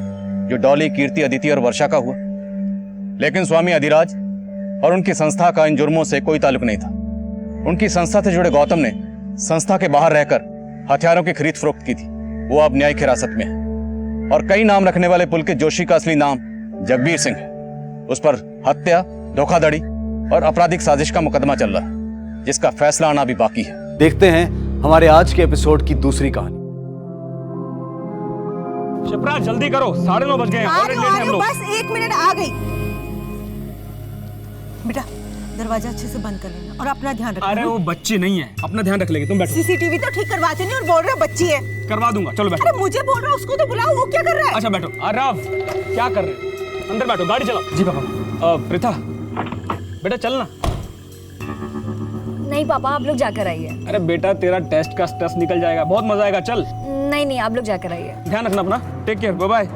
Speaker 2: जो डॉली, कीर्ति, अदिति और वर्षा का हुआ। लेकिन स्वामी अधिराज और उनकी संस्था का इन जुर्मों से कोई ताल्लुक नहीं था। उनकी संस्था से जुड़े गौतम ने संस्था के बाहर रहकर हथियारों की खरीद फरोख्त की थी। वो अब न्यायिक हिरासत में है और कई नाम रखने वाले पुलकित जोशी का असली नाम जगबीर सिंह है। उस पर हत्या, धोखाधड़ी और आपराधिक साजिश का मुकदमा चल रहा है, जिसका फैसला आना भी बाकी है।
Speaker 13: देखते हैं हमारे आज के एपिसोड की दूसरी कहानी।
Speaker 8: शिप्रा जल्दी करो, 9:30 बज गए हैं। ऑलरेडी लेट हैं हम लोग।
Speaker 14: बस 1 मिनट, आ गई। बेटा दरवाजा अच्छे से बंद कर लेना और अपना ध्यान रखना।
Speaker 8: अरे वो बच्ची नहीं है, अपना ध्यान रख लेंगे, तुम बैठो।
Speaker 14: सीसीटीवी तो ठीक करवाते नहीं और बोल रहा बच्ची है।
Speaker 8: करवा दूंगा, चलो बैठो।
Speaker 14: अरे मुझे बोल रहा, उसको तो बुलाओ, वो क्या कर रहा है?
Speaker 8: अच्छा बैठो। आरव क्या कर रहे हैं? अंदर बैठो, गाड़ी चलाओ। जी पापा। प्रीता बेटा चलना।
Speaker 6: नहीं पापा, आप लोग जाकर आइए।
Speaker 8: अरे बेटा तेरा टेस्ट का स्ट्रेस निकल जाएगा, बहुत मजा आएगा, चल।
Speaker 6: नहीं नहीं, आप लोग जाकर आइए।
Speaker 8: ध्यान रखना अपना, टेक केयर, बाय बाय।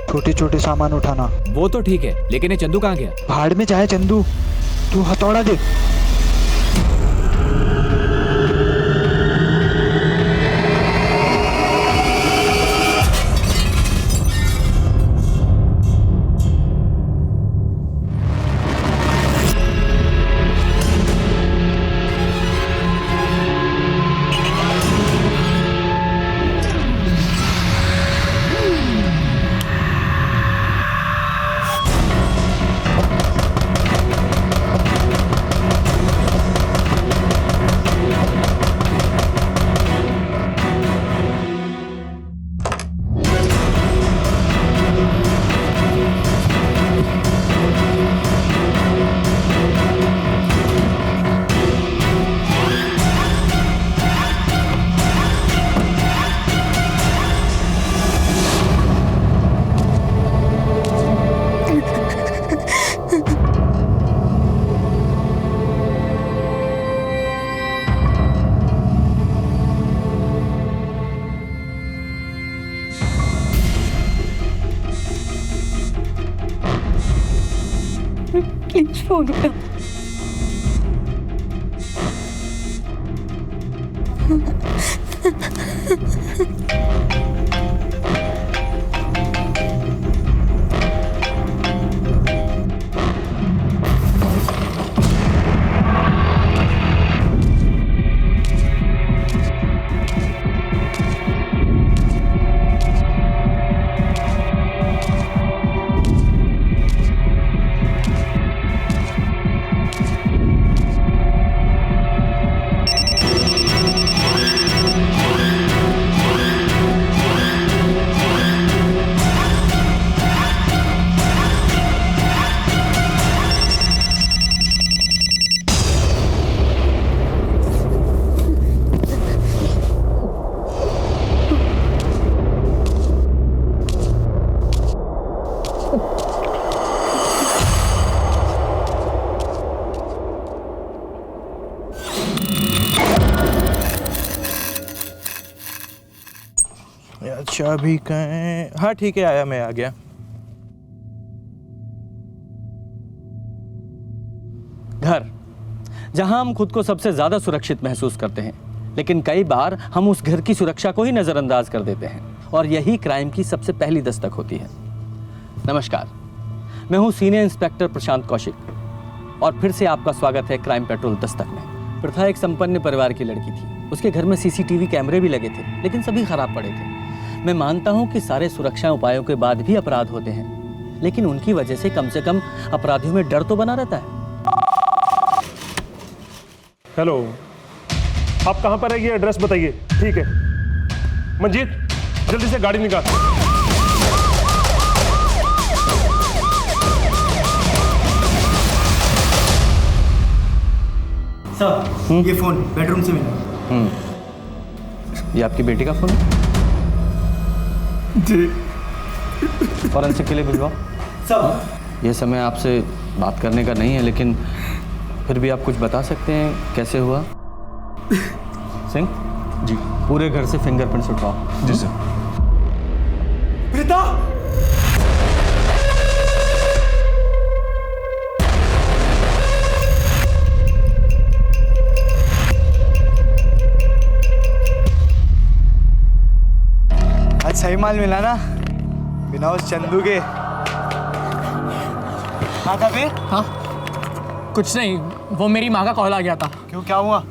Speaker 15: छोटे छोटे सामान उठाना।
Speaker 13: वो तो ठीक है, लेकिन ये चंदू कहाँ गया?
Speaker 15: भाड़ में जाए चंदू, तू हथौड़ा दे।
Speaker 6: प्लीज फोन उठा।
Speaker 15: चाबी कहाँ? हाँ ठीक है, आया, मैं आ गया।
Speaker 13: घर, जहां हम खुद को सबसे ज्यादा सुरक्षित महसूस करते हैं, लेकिन कई बार हम उस घर की सुरक्षा को ही नजरअंदाज कर देते हैं, और यही क्राइम की सबसे पहली दस्तक होती है। नमस्कार, मैं हूं सीनियर इंस्पेक्टर प्रशांत कौशिक, और फिर से आपका स्वागत है क्राइम पेट्रोल दस्तक में। प्रथा एक संपन्न परिवार की लड़की थी। उसके घर में सीसीटीवी कैमरे भी लगे थे, लेकिन सभी खराब पड़े थे। मैं मानता हूं कि सारे सुरक्षा उपायों के बाद भी अपराध होते हैं, लेकिन उनकी वजह से कम अपराधियों में डर तो बना रहता है।
Speaker 8: हेलो, आप कहाँ पर है, ये एड्रेस बताइए। ठीक है मंजीत, जल्दी से गाड़ी निकाल।
Speaker 15: सर ये फोन बेडरूम से मिला।
Speaker 13: ये आपकी बेटी का फोन है?
Speaker 15: जी।
Speaker 13: फॉरेंसिक के लिए भिजवाओ।
Speaker 15: सर
Speaker 13: ये समय आपसे बात करने का नहीं है, लेकिन फिर भी आप कुछ बता सकते हैं कैसे हुआ? सिंह
Speaker 12: जी।
Speaker 13: पूरे घर से फिंगरप्रिंट्स उठवाओ।
Speaker 12: जी सर।
Speaker 15: प्रीता आज सही माल मिला ना, बिना उस चंदू के। हाँ था फिर?
Speaker 16: हाँ कुछ नहीं, वो मेरी माँ का कॉल आ गया था।
Speaker 15: क्यों, क्या हुआ?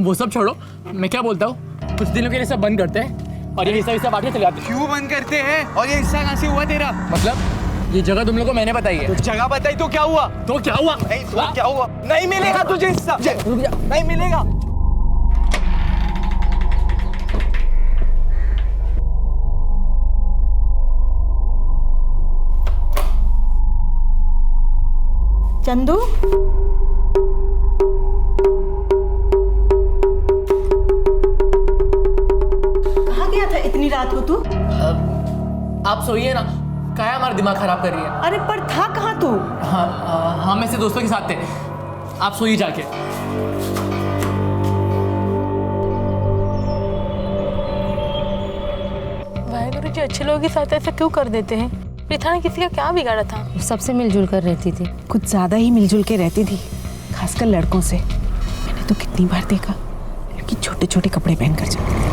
Speaker 16: वो सब छोड़ो, मैं क्या बोलता हूँ, कुछ दिनों के लिए सब बंद करते हैं और ये हिस्सा बांट के चले जाते हैं।
Speaker 15: क्यों बंद करते हैं? और ये हिस्सा कहाँ से हुआ तेरा?
Speaker 16: मतलब ये जगह तुम लोगों को मैंने बताई है।
Speaker 15: तो जगह बताई तो क्या हुआ?
Speaker 16: तो क्या हुआ?
Speaker 15: नहीं तो क्या हुआ? नहीं मिलेगा तुझे हिस्सा, नहीं मिलेगा।
Speaker 14: चंदू, कहाँ गया था इतनी रात को तू?
Speaker 16: आप सोइए ना, क्या है हमारा दिमाग खराब कर रही है।
Speaker 14: अरे पर था कहाँ तू?
Speaker 16: हाँ मैं से दोस्तों के साथ थे, आप सोइए जाके।
Speaker 6: वाहेगुरु जी अच्छे लोगों के साथ ऐसा क्यों कर देते हैं? प्रीता ने किसी का क्या बिगाड़ा था?
Speaker 10: सबसे मिलजुल कर रहती थी।
Speaker 17: कुछ ज़्यादा ही मिलजुल के रहती थी, खासकर लड़कों से। मैंने तो कितनी बार देखा लड़की छोटे छोटे कपड़े पहन कर जाती।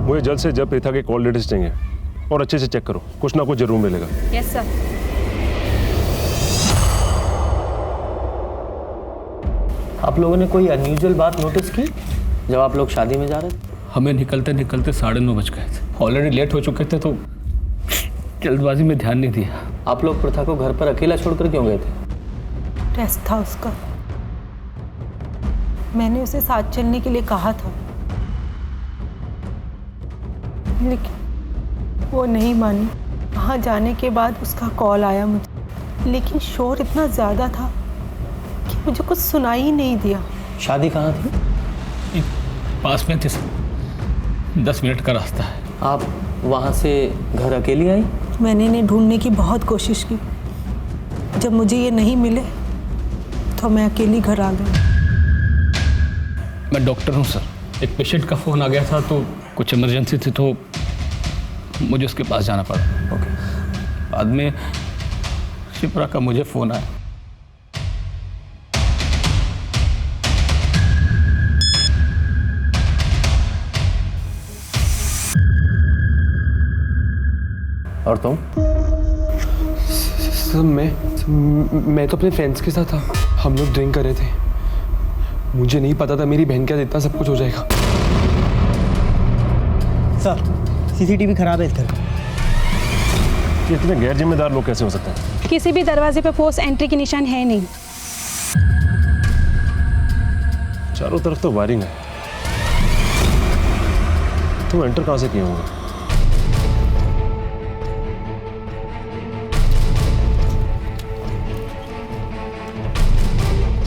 Speaker 18: मुझे जल्द से जल्द प्रीता के कॉल डिटेल्स चाहिए और अच्छे से चेक करो, कुछ ना कुछ जरूर मिलेगा।
Speaker 10: Yes sir.
Speaker 13: आप लोगों ने कोई अनयूजुअल बात नोटिस की जब आप लोग शादी में जा रहे थे?
Speaker 8: हमें निकलते निकलते 9:30 बज गए थे। ऑलरेडी लेट हो चुके थे तो जल्दबाजी में ध्यान नहीं दिया।
Speaker 13: आप लोग प्रथा को घर पर अकेला छोड़कर क्यों गए थे?
Speaker 14: टेस्ट था उसका, मैंने उसे साथ चलने के लिए कहा था, लेकिन वो नहीं मानी। वहाँ जाने के बाद उसका कॉल आया मुझे, लेकिन शोर इतना ज़्यादा था कि मुझे कुछ सुनाई ही नहीं दिया।
Speaker 13: शादी कहाँ थी?
Speaker 8: पास में थे सर, 10 मिनट का रास्ता है।
Speaker 13: आप वहाँ से घर अकेली आई?
Speaker 14: मैंने इन्हें ढूंढने की बहुत कोशिश की, जब मुझे ये नहीं मिले तो मैं अकेली घर आ गई।
Speaker 8: मैं डॉक्टर हूँ सर, एक पेशेंट का फ़ोन आ गया था तो कुछ इमरजेंसी थी तो मुझे उसके पास जाना पड़ा।
Speaker 13: ओके।
Speaker 8: बाद में शिप्रा का मुझे फ़ोन आया।
Speaker 13: और तुम?
Speaker 18: सर मैं तो अपने फ्रेंड्स के साथ था, हम लोग ड्रिंक कर रहे थे। मुझे नहीं पता था मेरी बहन के साथ इतना सब कुछ हो जाएगा।
Speaker 15: सर सीसीटीवी खराब है इस घर का।
Speaker 18: ये इतने गैर जिम्मेदार लोग कैसे हो सकते हैं?
Speaker 17: किसी भी दरवाजे पे फोर्स एंट्री के निशान है नहीं।
Speaker 18: चारों तरफ तो वायरिंग है, तुम एंटर कहाँ से किए होंगे?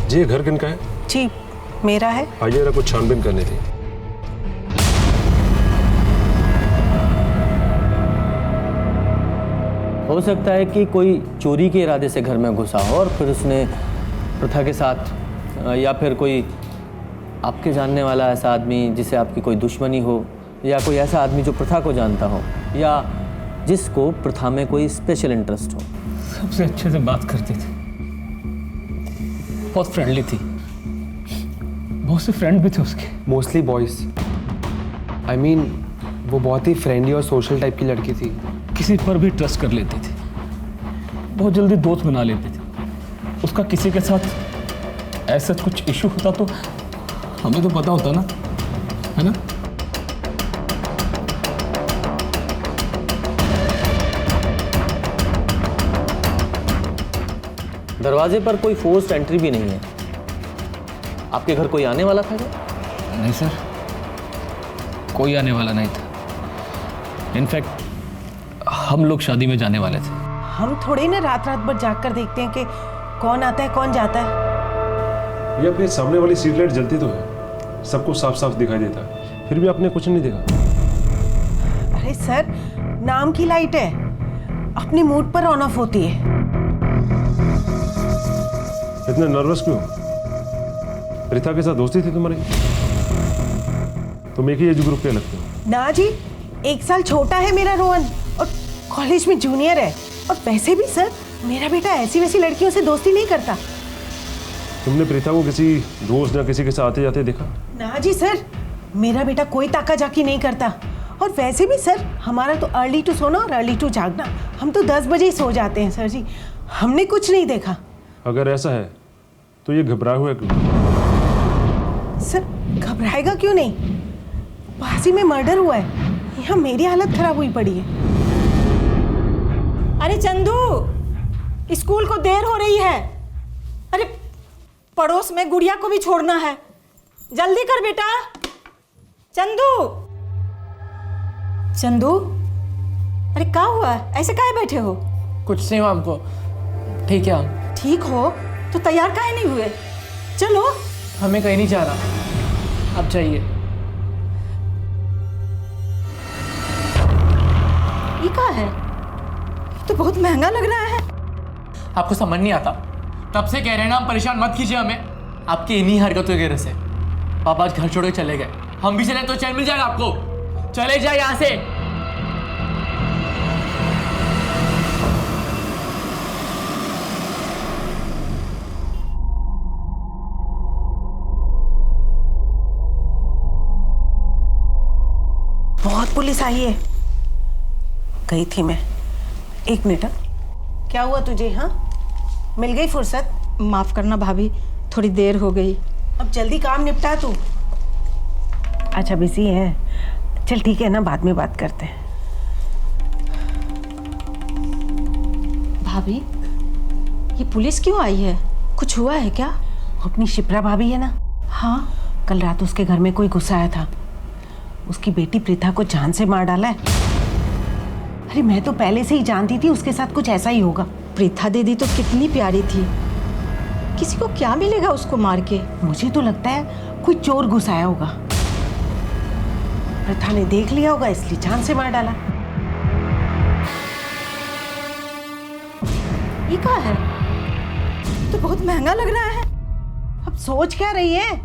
Speaker 18: जी ये घर किनका है?
Speaker 14: जी मेरा है।
Speaker 18: आइए जरा कुछ छानबीन करनी थी।
Speaker 13: हो सकता है कि कोई चोरी के इरादे से घर में घुसा हो और फिर उसने प्रथा के साथ, या फिर कोई आपके जानने वाला ऐसा आदमी जिसे आपकी कोई दुश्मनी हो, या कोई ऐसा आदमी जो प्रथा को जानता हो, या जिसको प्रथा में कोई स्पेशल इंटरेस्ट हो।
Speaker 8: सबसे अच्छे से बात करती थी, बहुत फ्रेंडली थी, बहुत से फ्रेंड भी थे उसके।
Speaker 18: Mostly boys. आई मीन वो बहुत ही फ्रेंडली और सोशल टाइप की लड़की थी।
Speaker 8: किसी पर भी ट्रस्ट कर लेती थी, बहुत जल्दी दोस्त बना लेती थी। उसका किसी के साथ ऐसा कुछ इशू होता तो हमें तो पता होता ना, है ना?
Speaker 13: दरवाजे पर कोई फोर्स्ड एंट्री भी नहीं है। आपके घर कोई आने वाला था क्या?
Speaker 16: नहीं सर, कोई आने वाला नहीं था। इनफैक्ट हम लोग शादी में जाने वाले थे।
Speaker 14: हम थोड़े ना रात रात भर जाग कर देखते हैं कि कौन आता है कौन जाता है।
Speaker 19: ये अपने सामने वाली स्ट्रीट लाइट जलती तो है, सबको साफ साफ दिखाई देता है, फिर भी आपने कुछ नहीं देखा।
Speaker 14: अरे सर, नाम की लाइट है, अपने मूड पर ऑन ऑफ होती है।
Speaker 19: इतना नर्वस क्यों? प्रीता के साथ दोस्ती थी तुम्हारी? तुम एक ही एज ग्रुप के लगते हो।
Speaker 14: ना जी, 1 साल छोटा है मेरा रोहन और कॉलेज में जूनियर है। और वैसे भी सर, मेरा बेटा ऐसी वैसी लड़कियों से दोस्ती नहीं करता।
Speaker 19: तुमने प्रीता को किसी दोस्त या किसी के साथ आते जाते देखा?
Speaker 14: ना जी सर, मेरा बेटा कोई ताका जाकी नहीं करता। और वैसे भी सर, हमारा तो अर्ली टू सोना और अर्ली टू जागना। हम तो 10 बजे ही सो जाते हैं सर जी। हमने कुछ नहीं देखा।
Speaker 19: अगर ऐसा है तो ये घबराया हुआ क्यों?
Speaker 14: सर, घबराएगा क्यों नहीं? पास ही में मर्डर हुआ है, यहाँ मेरी हालत खराब हुई पड़ी है।
Speaker 20: अरे चंदू, स्कूल को देर हो रही है। अरे पड़ोस में गुड़िया को भी छोड़ना है, जल्दी कर बेटा। चंदू, चंदू, अरे क्या हुआ? ऐसे काहे बैठे हो?
Speaker 16: कुछ नहीं हुआ हमको, ठीक है हम।
Speaker 20: ठीक हो तो तैयार काहे नहीं हुए? चलो।
Speaker 16: हमें कहीं नहीं जा रहा, अब चाहिए।
Speaker 20: ये क्या है? तो बहुत महंगा लग रहा है।
Speaker 16: आपको समझ नहीं आता? तब से कह रहे हैं ना, हम परेशान मत कीजिए हमें, आपकी इन्हीं हरकतों की वजह से। पापा आज घर छोड़ के चले गए, हम भी चले तो चैन मिल जाएगा आपको। चले जाए यहाँ से।
Speaker 14: बहुत पुलिस आई है। गई थी मैं। 1 मिनट। क्या हुआ तुझे? हाँ, मिल गई फुर्सत?
Speaker 20: माफ करना भाभी, थोड़ी देर हो गई।
Speaker 14: अब जल्दी काम निपटा तू। अच्छा, बिजी है? चल ठीक है ना, बाद में बात करते हैं।
Speaker 20: भाभी, ये पुलिस क्यों आई है? कुछ हुआ है क्या?
Speaker 14: अपनी शिप्रा भाभी है ना?
Speaker 20: हाँ।
Speaker 14: कल रात उसके घर में कोई घुस आया था। उसकी बेटी प्रीता को जान से मार डाला है। अरे मैं तो पहले से ही जानती थी उसके साथ कुछ ऐसा ही होगा।
Speaker 20: प्रीता दीदी तो कितनी प्यारी थी, किसी को क्या मिलेगा उसको मार के?
Speaker 14: मुझे तो लगता है कोई चोर घुस आया होगा। प्रथा ने देख लिया होगा, इसलिए जान से मार डाला।
Speaker 20: ये क्या है? तो बहुत महंगा लग रहा है।
Speaker 14: अब सोच क्या रही है?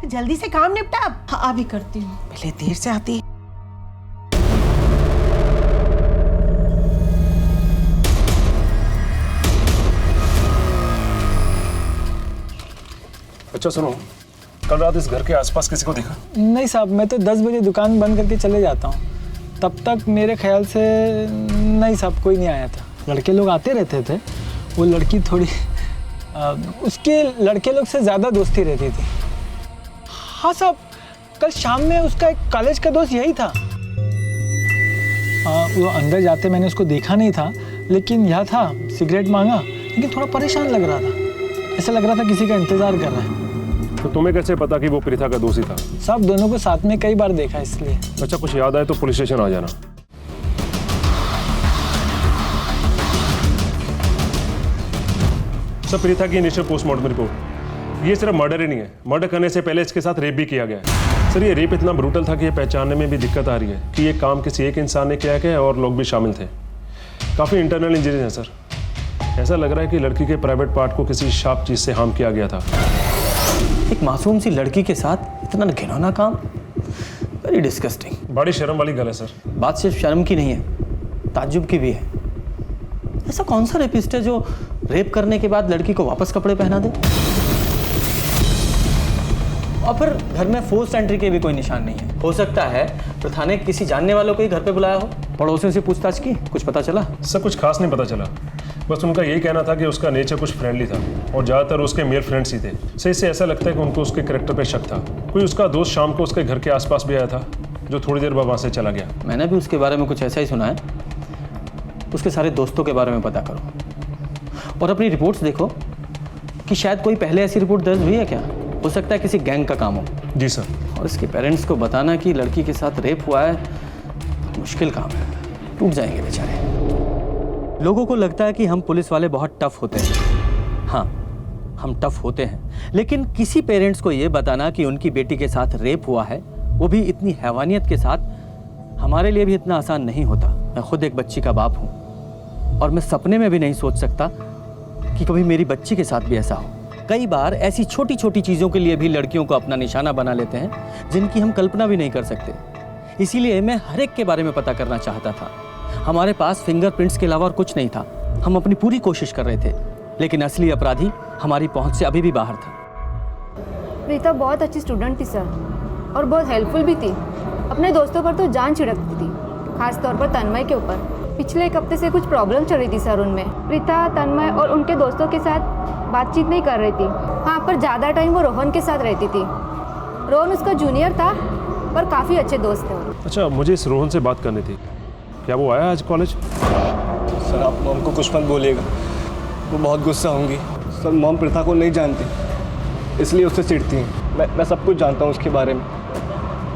Speaker 14: जल्दी से काम निपटा। अब
Speaker 20: हाँ, अभी करती हूँ।
Speaker 14: पहले देर से आती है।
Speaker 19: अच्छा सुनो, कल रात इस घर के आसपास किसी को देखा?
Speaker 15: नहीं साहब, मैं तो 10 बजे दुकान बंद करके चले जाता हूँ। तब तक मेरे ख्याल से नहीं साहब, कोई नहीं आया था। लड़के लोग आते रहते थे। वो लड़की थोड़ी उसके लड़के लोग से ज़्यादा दोस्ती रहती थी। हाँ साहब, कल शाम में उसका एक कॉलेज का दोस्त यही था। वो अंदर जाते मैंने उसको देखा नहीं था, लेकिन यह था, सिगरेट मांगा, लेकिन थोड़ा परेशान लग रहा था। ऐसा लग रहा था किसी का इंतजार कर रहा है।
Speaker 19: तो तुम्हें कैसे पता कि वो प्रीता का दोषी था?
Speaker 15: साहब, दोनों को साथ में कई बार देखा, इसलिए।
Speaker 19: अच्छा, कुछ याद आए तो पुलिस स्टेशन आ जाना। सर, प्रीता की इनिशियल पोस्टमार्टम रिपोर्ट, ये सिर्फ मर्डर ही नहीं है, मर्डर करने से पहले इसके साथ रेप भी किया गया है। सर, ये रेप इतना ब्रूटल था कि ये पहचानने में भी दिक्कत आ रही है कि ये काम किसी एक इंसान ने किया है और लोग भी शामिल थे। काफ़ी इंटरनल इंजरीज हैं सर। ऐसा लग रहा है कि लड़की के प्राइवेट पार्ट को किसी शार्प चीज़ से हार्म किया गया था।
Speaker 13: एक मासूम सी लड़की के साथ इतना घिनौना काम, वेरी डिस्गस्टिंग।
Speaker 19: बड़ी शर्म वाली गल है सर।
Speaker 13: बात सिर्फ शर्म की नहीं है, ताज्जुब की भी है। ऐसा कौन सा रेपिस्ट है जो रेप करने के बाद लड़की को वापस कपड़े पहना दे? और फिर घर में फोर्स एंट्री के भी कोई निशान नहीं है। हो सकता है प्रथा ने किसी जानने वालों को ही घर पे बुलाया हो। पड़ोसियों से पूछताछ की, कुछ पता चला?
Speaker 19: सब कुछ खास नहीं पता चला, बस उनका यही कहना था कि उसका नेचर कुछ फ्रेंडली था और ज़्यादातर उसके मेल फ्रेंड्स ही थे। सही से ऐसा लगता है कि उनको उसके कैरेक्टर पे शक था। कोई उसका दोस्त शाम को उसके घर के आसपास भी आया था, जो थोड़ी देर बाद वहाँ से चला गया।
Speaker 13: मैंने भी उसके बारे में कुछ ऐसा ही सुना है। उसके सारे दोस्तों के बारे में पता करो और अपनी रिपोर्ट्स देखो, कि शायद कोई पहले ऐसी रिपोर्ट दर्ज हुई है क्या? हो सकता है किसी गैंग का काम हो।
Speaker 19: जी सर।
Speaker 13: और इसके पेरेंट्स को बताना कि लड़की के साथ रेप हुआ है, मुश्किल काम है, टूट जाएंगे बेचारे। लोगों को लगता है कि हम पुलिस वाले बहुत टफ होते हैं। हाँ, हम टफ होते हैं, लेकिन किसी पेरेंट्स को ये बताना कि उनकी बेटी के साथ रेप हुआ है, वो भी इतनी हैवानियत के साथ, हमारे लिए भी इतना आसान नहीं होता। मैं खुद एक बच्ची का बाप हूँ और मैं सपने में भी नहीं सोच सकता कि कभी मेरी बच्ची के साथ भी ऐसा हो। कई बार ऐसी छोटी छोटी चीज़ों के लिए भी लड़कियों को अपना निशाना बना लेते हैं जिनकी हम कल्पना भी नहीं कर सकते। इसीलिए मैं हर एक के बारे में पता करना चाहता था। हमारे पास फिंगरप्रिंट्स के अलावा और कुछ नहीं था। हम अपनी पूरी कोशिश कर रहे थे, लेकिन असली अपराधी हमारी पहुंच से अभी भी बाहर था।
Speaker 21: प्रीता बहुत अच्छी स्टूडेंट थी सर, और बहुत हेल्पफुल भी थी। अपने दोस्तों पर तो जान छिड़कती थी, खास तौर पर तन्मय के ऊपर। पिछले एक हफ्ते से कुछ प्रॉब्लम चल रही थी सर उनमें। प्रीता, तन्मय और उनके दोस्तों के साथ बातचीत नहीं कर रही थी। हाँ, पर ज़्यादा टाइम वो रोहन के साथ रहती थी। रोहन उसका जूनियर था, पर काफ़ी अच्छे दोस्त थे।
Speaker 19: अच्छा, मुझे इस रोहन से बात करनी थी। क्या वो आया आज कॉलेज?
Speaker 18: सर आप मॉम को कुछ मत बोलिएगा, वो बहुत गुस्सा होंगी। सर मॉम प्रीता को नहीं जानती, इसलिए उससे चिढ़ती हैं। मैं सब कुछ जानता हूँ उसके बारे में,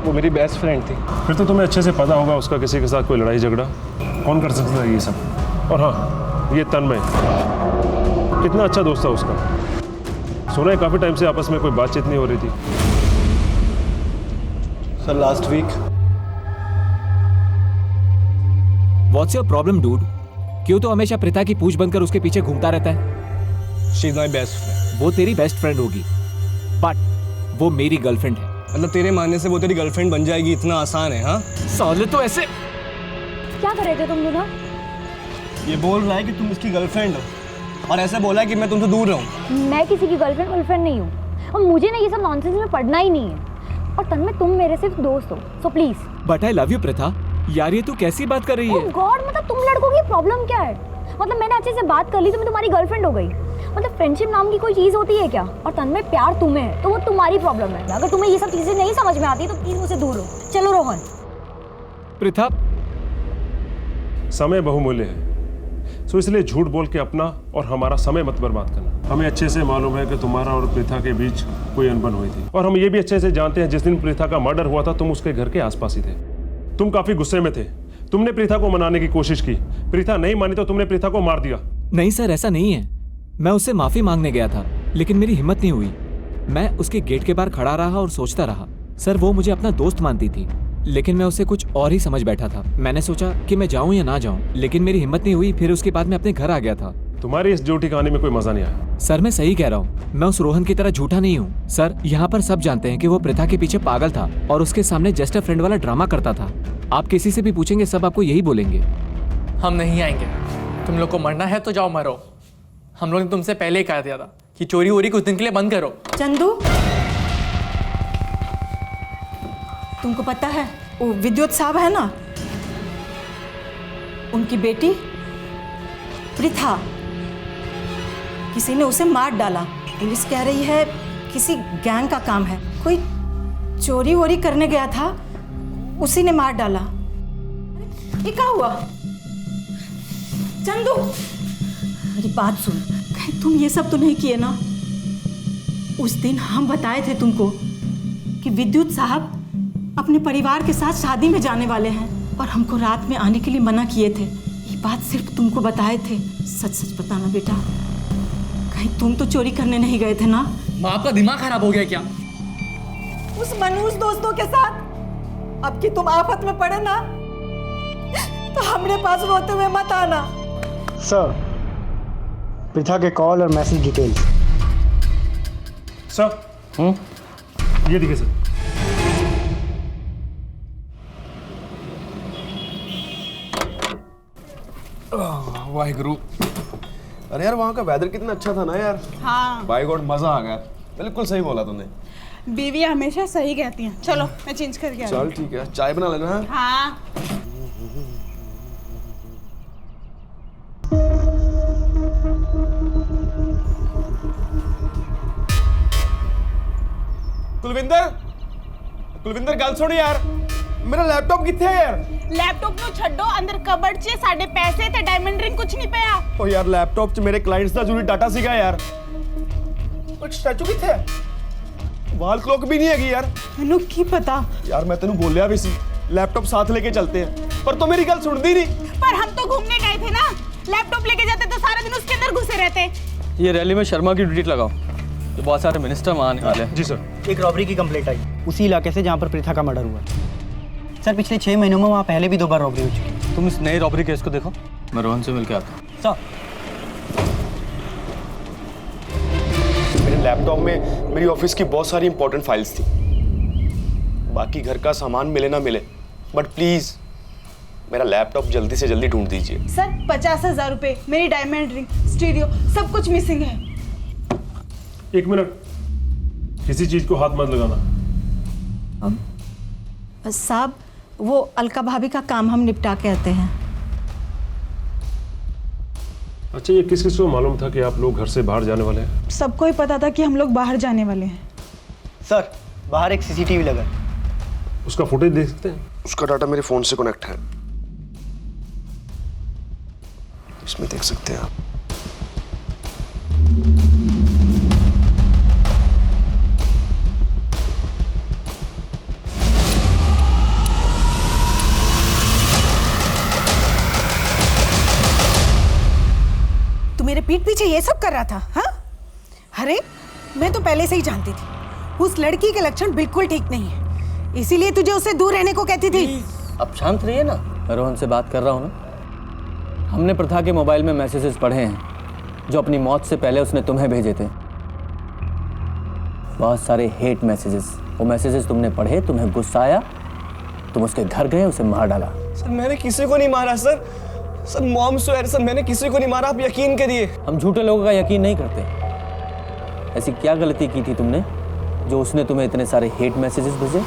Speaker 18: वो मेरी बेस्ट फ्रेंड थी।
Speaker 19: फिर तो तुम्हें अच्छे से पता होगा उसका किसी के साथ कोई लड़ाई झगड़ा। कौन कर सकता है ये सब? और हाँ, ये तन्मय कितना अच्छा दोस्त था उसका। सुना है काफ़ी टाइम से आपस में कोई बातचीत नहीं हो रही थी।
Speaker 18: Sir last week.
Speaker 16: What's your problem dude? क्यों तो हमेशा प्रीता की पूछ बनकर उसके पीछे घूमता रहता है?
Speaker 18: She is my best friend.
Speaker 16: वो तेरी बेस्ट फ्रेंड होगी, बट वो मेरी गर्लफ्रेंड है।
Speaker 18: मतलब तेरे मानने से वो तेरी गर्लफ्रेंड बन जाएगी, इतना आसान है? हाँ
Speaker 16: साले तो ऐसे।
Speaker 21: क्या कर रहे थे तुम दोनों?
Speaker 18: ये बोल रहा है कि तुम इसकी गर्लफ्रेंड हो, और ऐसे बोला है कि मैं तुमसे दूर रहूं।
Speaker 21: मैं किसी की गर्लफ्रेंड नहीं हूँ, और मुझे ना ये सब नॉनसेंस में पढ़ना ही नहीं है। और तन्मय, तुम मेरे सिर्फ दोस्त हो, so please.
Speaker 16: But I love you Preeta. यार ये तू कैसी बात कर रही है?
Speaker 21: ओह गॉड, मतलब तुम लड़कों की प्रॉब्लम क्या है? मतलब मैंने अच्छे से बात कर ली तो मैं तुम्हारी गर्लफ्रेंड हो गई? मतलब फ्रेंडशिप नाम की कोई चीज होती है क्या? और तन्मय, प्यार तुम्हें है तो वो तुम्हारी प्रॉब्लम है। अगर तुम्हें ये सब चीजें नहीं समझ में आती तो प्लीज मुझसे दूर हो। चलो रोहन।
Speaker 16: प्रीता,
Speaker 19: समय बहुमूल्य है, सो इसलिए झूठ बोल के अपना और हमारा समय मत बर्बाद करना। हमें अच्छे से मालूम है कि तुम्हारा और प्रीता के बीच कोई अनबन हुई थी, और हम ये भी अच्छे से जानते हैं जिस दिन प्रीता का मर्डर हुआ था तुम उसके घर के आसपास ही थे। तुम काफी गुस्से में थे। तुमने प्रीता को मनाने की कोशिश की, प्रीता नहीं मानी तो तुमने प्रीता को मार दिया।
Speaker 16: नहीं सर, ऐसा नहीं है। मैं उससे माफी मांगने गया था, लेकिन मेरी हिम्मत नहीं हुई। मैं उसके गेट के बाहर खड़ा रहा और सोचता रहा। सर वो मुझे अपना दोस्त मानती थी, लेकिन मैं उसे कुछ और ही समझ बैठा था। मैंने सोचा कि मैं जाऊं या ना जाऊं, लेकिन मेरी हिम्मत नहीं हुई। फिर उसके बाद मैं अपने घर आ गया था।
Speaker 19: तुम्हारी इस झूठी कहानी में कोई मजा नहीं आया।
Speaker 16: सर मैं सही कह रहा हूँ, मैं उस रोहन की तरह झूठा नहीं हूँ। सर यहाँ पर सब जानते हैं कि वो प्रीता के पीछे पागल था और उसके सामने जस्ट अ फ्रेंड वाला ड्रामा करता था। आप किसी से भी पूछेंगे सब आपको यही बोलेंगे। हम नहीं आएंगे। तुम लोग को मरना है तो जाओ मरो। हम लोग ने तुमसे पहले ही कहा दिया था कि चोरी वोरी कुछ दिन के लिए बंद करो।
Speaker 20: चंदू, तुमको पता है वो विद्युत साहब है ना, उनकी बेटी प्रीता, किसी ने उसे मार डाला। पुलिस कह रही है किसी गैंग का काम है। कोई चोरी वोरी करने गया था, उसी ने मार डाला। ये क्या हुआ? चंदू, मेरी बात सुन, कहीं तुम ये सब तो नहीं किए ना? उस दिन हम बताए थे तुमको कि विद्युत साहब अपने परिवार के साथ शादी में जाने वाले हैं, और हमको रात में आने के लिए मना किए थे। ये बात सिर्फ तुमको बताए थे। सच सच बताना बेटा, कहीं तुम तो चोरी करने नहीं गए थे ना?
Speaker 16: माँ, आपका दिमाग खराब हो गया क्या?
Speaker 20: उस मनूस दोस्तों के साथ अब कि तुम आफत में पड़े ना, तो हमरे पास रोते हुए मत आना।
Speaker 18: सर प्रीता के कॉल और मैसेज डिटेल्स।
Speaker 19: सर ये देखिए सर।
Speaker 18: वाहिगुरु। अरे यार वहाँ का वेदर कितना अच्छा था ना यार।
Speaker 22: हाँ,
Speaker 18: बाय गॉड मजा आ गया। बिल्कुल सही बोला तूने।
Speaker 22: बीवी हमेशा सही कहती हैं। चलो मैं चेंज करके आ रही हूँ।
Speaker 18: चल ठीक है, चाय बना लेना।
Speaker 22: हाँ।
Speaker 18: कुलविंदर गल सुन यार, मेरा लैपटॉप किथे है यार?
Speaker 22: लैपटॉप नु छड्डो, अंदर कबड़ च साडे पैसे ते डायमंड रिंग कुछ नहीं पिया।
Speaker 18: ओ यार लैपटॉप च मेरे क्लाइंट्स दा जरूरी डाटा सीगा यार। कुछ स्टैचू भी थे वाल क्लॉक भी नहीं हैगी यार
Speaker 22: मैनू की पता
Speaker 18: यार मैं तेनू बोलिया भी सी लैपटॉप साथ लेके चलते हैं पर तो मेरी गल सुनती नहीं
Speaker 22: पर हम तो घूमने गए थे ना लैपटॉप लेके जाते तो सारा दिन उसके अंदर घुसे रहते
Speaker 13: ये रैली में शर्मा की ड्यूटी लगाओ, तो बहुत सारे मिनिस्टर वहाँ आने वाले हैं।
Speaker 19: जी सर।
Speaker 1: एक रॉबरी की कंप्लेंट आई उसी इलाके से जहाँ पर प्रीथा का मर्डर हुआ। सर पिछले 6 महीनों में वहाँ पहले भी 2 बार रॉबरी हो चुकी है।
Speaker 13: तुम इस नए रॉबरी केस को देखो, मैं रोहन से मिलकर आता हूँ।
Speaker 1: सर
Speaker 18: मेरे लैपटॉप में मेरी ऑफिस की बहुत सारी इंपॉर्टेंट फाइल्स थी, बाकी घर का सामान मिले ना मिले बट प्लीज मेरा लैपटॉप जल्दी से जल्दी ढूंढ दीजिए।
Speaker 22: सर 50,000 रुपए, मेरी डायमंड रिंग, स्टीरियो सब कुछ मिसिंग है।
Speaker 19: एक मिनट, किसी चीज को हाथ मत लगाना।
Speaker 20: साहब वो अलका भाभी का काम हम निपटा के आते हैं।
Speaker 19: अच्छा, ये किस किस को मालूम था कि आप लोग घर से बाहर जाने वाले हैं?
Speaker 22: सबको ही पता था कि हम लोग बाहर जाने वाले हैं।
Speaker 1: सर बाहर एक सीसीटीवी लगा,
Speaker 19: उसका फुटेज देख सकते हैं?
Speaker 18: उसका डाटा मेरे फोन से कनेक्ट है, इसमें देख सकते हैं आप।
Speaker 14: तू मेरे पीठ पीछे ये सब कर रहा था? हाँ, अरे मैं तो पहले से ही जानती थी उस लड़की के लक्षण बिल्कुल ठीक नहीं है, इसीलिए तुझे उससे दूर रहने को कहती थी।
Speaker 13: अब शांत रहिए ना, मैं रोहन से बात कर रहा हूँ ना। हमने प्रथा के मोबाइल में मैसेजेस पढ़े हैं जो अपनी मौत से पहले उसने तुम्हें भेजे थे। बहुत सारे हेट मैसेजेस। वो मैसेजेस तुमने पढ़े, तुम्हें गुस्सा आया, तुम उसके घर गए, उसे मार डाला।
Speaker 18: सर मैंने किसी को नहीं मारा sir. Sir mom swear sir, मैंने किसी को नहीं मारा, आप यकीन करिए।
Speaker 13: हम झूठे लोगों का यकीन नहीं करते। ऐसी क्या गलती की थी तुमने जो उसने तुम्हें इतने सारे हेट मैसेजेस भेजे?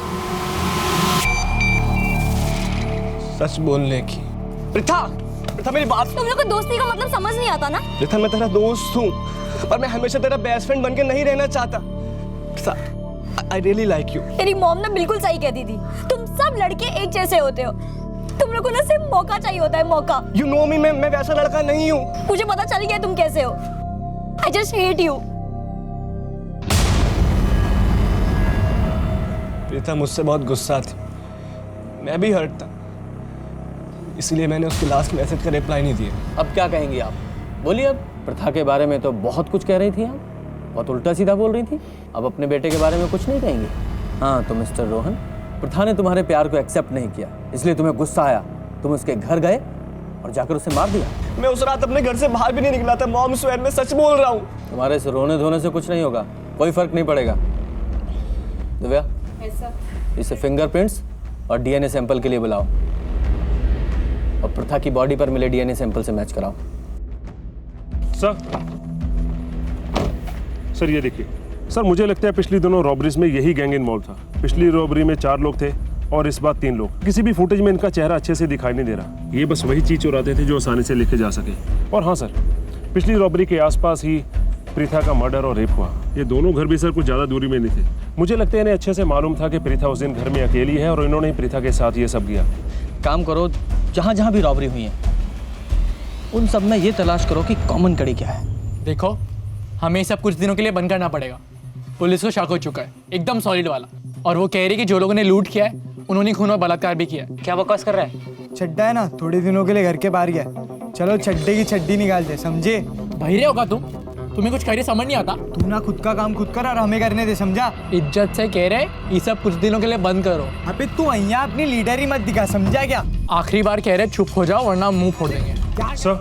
Speaker 18: सच बोलने की। प्रीथा, प्रीथा मेरी बात।
Speaker 6: तुम लोग को दोस्ती का मतलब समझ नहीं आता ना?
Speaker 18: प्रीथा मैं तेरा दोस्त हूँ, पर मैं हमेशा तेरा बेस्ट फ्रेंड बनके नहीं रहना चाहता। I really like you.
Speaker 6: तेरी मॉम ना बिल्कुल सही कहती थी, तुम सब लड़के एक जैसे होते हो। तुम लोगों को ना सिर्फ मौका चाहिए होता है, मौका।
Speaker 18: You know me, मैं वैसा लड़का नहीं हूँ।
Speaker 6: मुझे पता चल गया तुम कैसे हो। I just hate you.
Speaker 18: Preeta मुझसे बहुत गुस्सा थी, मैं भी हर्ट था, इसलिए मैंने उसके लास्ट मैसेज का रिप्लाई नहीं दिया।
Speaker 13: अब क्या कहेंगी आप? बोलिए। अब प्रथा के बारे में तो बहुत कुछ कह रही थी आप, बहुत उल्टा सीधा बोल रही थी। अब अपने बेटे के बारे में कुछ नहीं कहेंगे? हाँ तो मिस्टर रोहन, प्रथा ने तुम्हारे प्यार को एक्सेप्ट नहीं किया, इसलिए तुम्हें गुस्सा आया, तुम उसके घर गए और जाकर उसे मार दिया।
Speaker 18: मैं उस रात अपने घर से बाहर भी नहीं निकला था मॉम स्वेयर, मैं सच बोल रहा हूँ।
Speaker 13: तुम्हारे इस रोने धोने से कुछ नहीं होगा, कोई फर्क नहीं पड़ेगा। दिव्या, इसे फिंगरप्रिंट्स और डीएनए सैंपल के लिए बुलाओ और प्रथा की बॉडी पर मिले डीएनए सैंपल से मैच कराओ।
Speaker 19: सर ये देखिए सर, मुझे लगता है पिछली दोनों रॉबरीज में यही गैंग इन्वॉल्व था। पिछली रॉबरी में 4 लोग थे और इस बार 3 लोग। किसी भी फुटेज में इनका चेहरा अच्छे से दिखाई नहीं दे रहा। ये बस वही चीज चुराते थे जो आसानी से लेके जा सके। और हाँ सर, पिछली रॉबरी के आसपास ही प्रीथा का मर्डर और रेप हुआ। ये दोनों घर भी सर कुछ ज्यादा दूरी में नहीं थे। मुझे लगता है इन्हें अच्छे से मालूम था कि प्रीथा उस दिन घर में अकेली है और इन्होंने प्रीथा के साथ ये सब किया।
Speaker 13: काम करो, जहाँ जहाँ भी रॉबरी हुई है उन सब में ये तलाश करो कि कॉमन कड़ी क्या है।
Speaker 9: देखो, हमें सब कुछ दिनों के लिए बंद करना पड़ेगा। पुलिस को शक हो चुका है, एकदम सॉलिड वाला, और वो कह रही है कि जो लोगों ने लूट किया है उन्होंने खून और बलात्कार भी किया है।
Speaker 15: क्या बकवास कर रहा है? चड्डा है ना, थोड़े दिनों के लिए घर के बाहर गया। चलो चड्डे की चड्डी निकाल दे, समझे?
Speaker 9: बहिरे होगा तुम्हें कुछ कह समझ नहीं आता।
Speaker 15: तू ना खुद का काम खुद कर और हमें करने दे, समझा?
Speaker 9: इज्जत से कह रहे ये सब कुछ दिनों के लिए बंद करो।
Speaker 15: अबे तू यहाँ अपनी लीडर ही मत दिखा, समझा क्या?
Speaker 9: आखिरी बार कह रहे चुप हो जाओ वरना मुंह फोड़ देंगे।
Speaker 19: सर,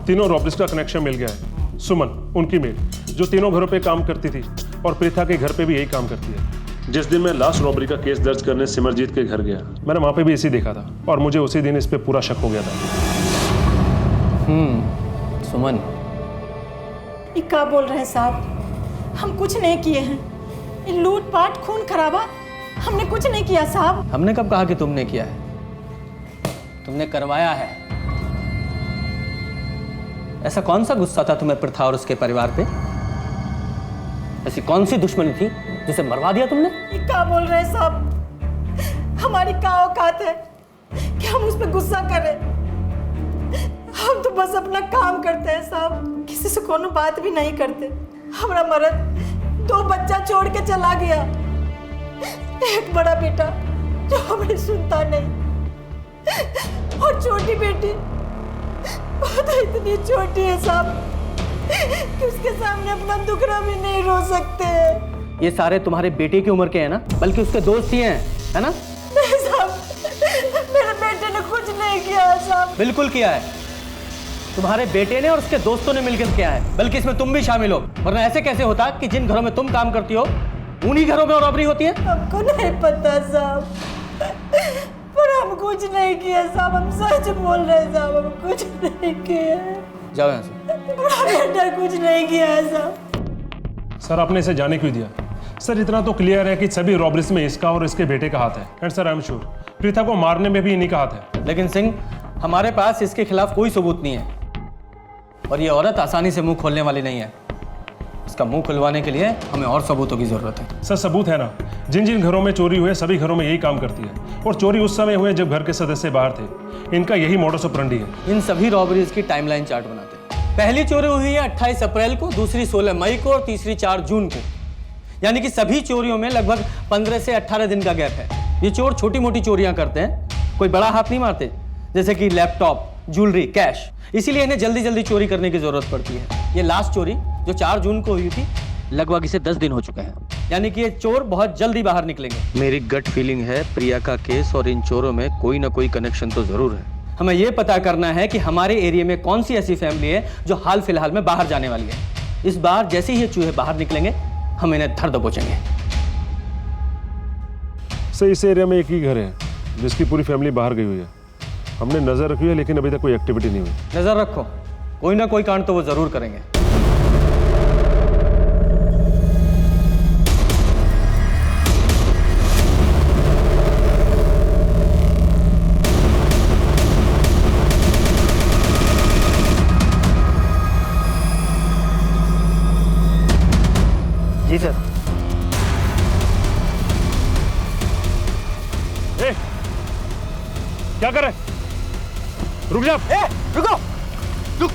Speaker 19: तीनों रॉबरीज का कनेक्शन मिल गया है। सुमन, उनकी मेड, जो तीनों घरों पे काम करती थी और प्रीथा के घर पे भी यही काम करती है। जिस दिन मैं लास्ट रॉबरी का केस दर्ज करने सिमरजीत के घर गया, मैंने वहां पे भी इसी देखा था और मुझे उसी दिन इस पे पूरा शक हो गया था।
Speaker 13: सुमन,
Speaker 20: ये क्या बोल रहे हैं साहब? हम कुछ नहीं किए हैं। ये लूटपाट खून खराबा हमने कुछ नहीं किया साहब।
Speaker 13: हमने कब कहा कि तुमने किया है? तुमने करवाया है। ऐसा कौन सा गुस्सा था तुम्हें प्रथा और उसके परिवार पे? ऐसी कौन सी दुश्मनी थी जिसे मरवा दिया तुमने?
Speaker 20: ये क्या बोल रहे हैं साहब? हमारी क्या औकात है कि हम उस पर गुस्सा करें? हम तो बस अपना काम करते हैं साहब, किसी से कोनो बात भी नहीं करते। हमारा मर्द 2 बच्चा छोड़ के चला गया। एक बड़ा बेटा जो हमें सुनता नहीं, और छोटी बेटी वो तो इतनी छोटी है साहब कि उसके सामने अपना दुखड़ा भी नहीं रो सकते।
Speaker 13: ये सारे तुम्हारे बेटे की उम्र के हैं ना, बल्कि उसके दोस्त ही हैं, है ना?
Speaker 20: नहीं साहब, मेरे बेटे ने कुछ नहीं किया है साहब।
Speaker 13: बिल्कुल किया है। तुम्हारे बेटे ने और उसके दोस्तों ने मिलकर किया है, बल्कि इसमें तुम भी शामिल हो। वरना ऐसे कैसे होता कि जिन घरों में तुम काम करती हो उन्हीं घरों में रॉबरी होती है?
Speaker 20: हमको नहीं पता साहब, पर हम कुछ नहीं किया साहब, हम सच बोल रहे हैं साहब, हम कुछ नहीं किया।
Speaker 13: जाओ यहाँ से।
Speaker 20: बड़ा बेटा कुछ नहीं किया है साहब।
Speaker 19: सर आपने इसे जाने क्यों दिया? सर इतना तो क्लियर है कि सभी रॉबरीज में इसका और इसके बेटे का हाथ है। And sir I am sure Preeta को मारने में भी इन्हीं का हाथ है।
Speaker 13: लेकिन सिंह, हमारे पास इसके खिलाफ कोई सबूत नहीं है, और ये औरत आसानी से मुंह खोलने वाली नहीं है। इसका मुंह खुलवाने के लिए हमें और सबूतों की जरूरत है।
Speaker 19: सर सबूत है ना, जिन जिन घरों में चोरी हुए सभी घरों में यही काम करती है, और चोरी उस समय हुए जब घर के सदस्य बाहर थे। इनका यही मोडस ऑपरेंडी है।
Speaker 13: इन सभी रॉबरीज की टाइमलाइन चार्ट बनाते हैं। पहली चोरी हुई है 28 अप्रैल को, दूसरी 16 मई को और तीसरी 4 जून को। यानी कि सभी चोरियों में लगभग 15 से 18 दिन का गैप है। ये चोर छोटी मोटी चोरियां करते हैं, कोई बड़ा हाथ नहीं मारते, जैसे कि लैपटॉप, ज्वेलरी, कैश। इसीलिए इन्हें जल्दी जल्दी चोरी करने की जरूरत पड़ती है। ये लास्ट चोरी जो 4 जून को हुई थी, लगभग इसे 10 दिन हो चुके हैं। यानी कि ये चोर बहुत जल्दी बाहर निकलेंगे। मेरी गट फीलिंग है प्रिया का केस और इन चोरों में कोई ना कोई कनेक्शन तो जरूर है। हमें यह पता करना है कि हमारे एरिया में कौन सी ऐसी फैमिली है जो हाल फिलहाल में बाहर जाने वाली है। इस बार जैसे ही ये चूहे बाहर निकलेंगे हम इन्हें धर दबोचेंगे।
Speaker 19: सर इस एरिया में एक ही घर है जिसकी पूरी फैमिली बाहर गई हुई है। हमने नजर रखी है लेकिन अभी तक कोई एक्टिविटी नहीं हुई।
Speaker 13: नजर रखो, कोई ना कोई कांड तो वो जरूर करेंगे।
Speaker 1: जी सर।
Speaker 19: क्या कर रहे? रुक जा।
Speaker 1: रुको, रुक।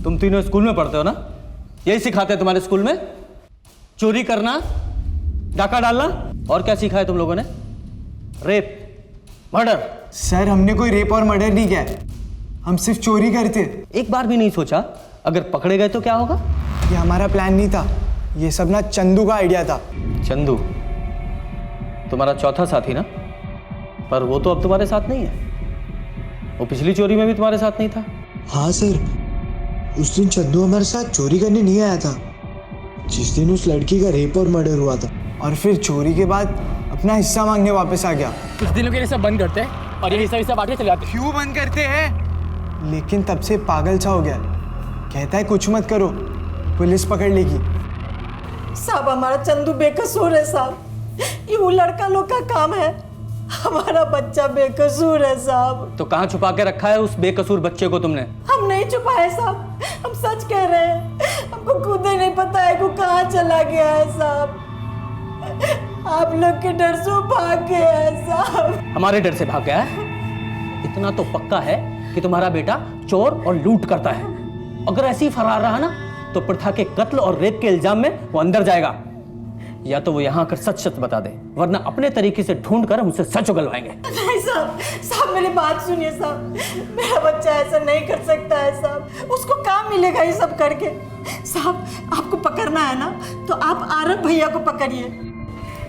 Speaker 13: तुम तीनों स्कूल में पढ़ते हो ना? यही सिखाते हैं तुम्हारे स्कूल में? चोरी करना, डाका डालना, और क्या सीखा है तुम लोगों ने? Rape, murder.
Speaker 1: सर हमने कोई रेप और मर्डर नहीं किया है, हम सिर्फ चोरी करते।
Speaker 13: एक बार भी नहीं सोचा अगर पकड़े गए तो क्या होगा?
Speaker 1: ये हमारा प्लान नहीं था, ये सब ना चंदू का आइडिया था।
Speaker 13: चंदू तुम्हारा चौथा साथी ना? पर वो तो अब तुम्हारे साथ नहीं है। वो पिछली चोरी में भी तुम्हारे साथ नहीं था।
Speaker 3: हाँ सर, उस दिन चंदू हमारे साथ चोरी करने नहीं आया था, जिस दिन उस लड़की का रेप और मर्डर हुआ था।
Speaker 1: और फिर चोरी के बाद अपना हिस्सा मांगने वापस आ गया।
Speaker 9: कुछ दिनों के लिए सब बंद करते हैं और ये हिस्सा बांट के चले जाते हैं।
Speaker 1: क्यों बंद करते हैं? लेकिन तब से पागल सा हो गया, कहता है कुछ मत करो, पुलिस पकड़ लेगी।
Speaker 20: साहब हमारा चंदू बेकसूर है साहब, ये वो लड़का लोग का काम है, हमारा बच्चा बेकसूर है साहब।
Speaker 13: तो कहाँ छुपा के रखा है उस बेकसूर बच्चे को तुमने?
Speaker 20: हम नहीं छुपाए साहब, हम सच कह रहे हैं, हमको खुद ही नहीं पता है वो कहाँ चला गया है साहब। आप लोग के डर से भाग गया है साहब।
Speaker 13: हमारे डर से भाग गया है? इतना तो पक्का है कि तुम्हारा बेटा चोर और लूट करता है। अगर ऐसे ही फरार रहा ना तो प्रथा के कत्ल और रेप के इल्जाम में वो अंदर जाएगा। या तो वो यहाँ आकर सच सच बता दे, वरना अपने तरीके से ढूंढ कर हमसे सच उगलवाएंगे।
Speaker 20: नहीं साहब, साहब मेरी बात सुनिए साहब, मेरा बच्चा ऐसा नहीं कर सकता है साहब, उसको काम मिलेगा ये सब करके। साहब आपको पकड़ना है ना तो आप आरब भैया को पकड़िए,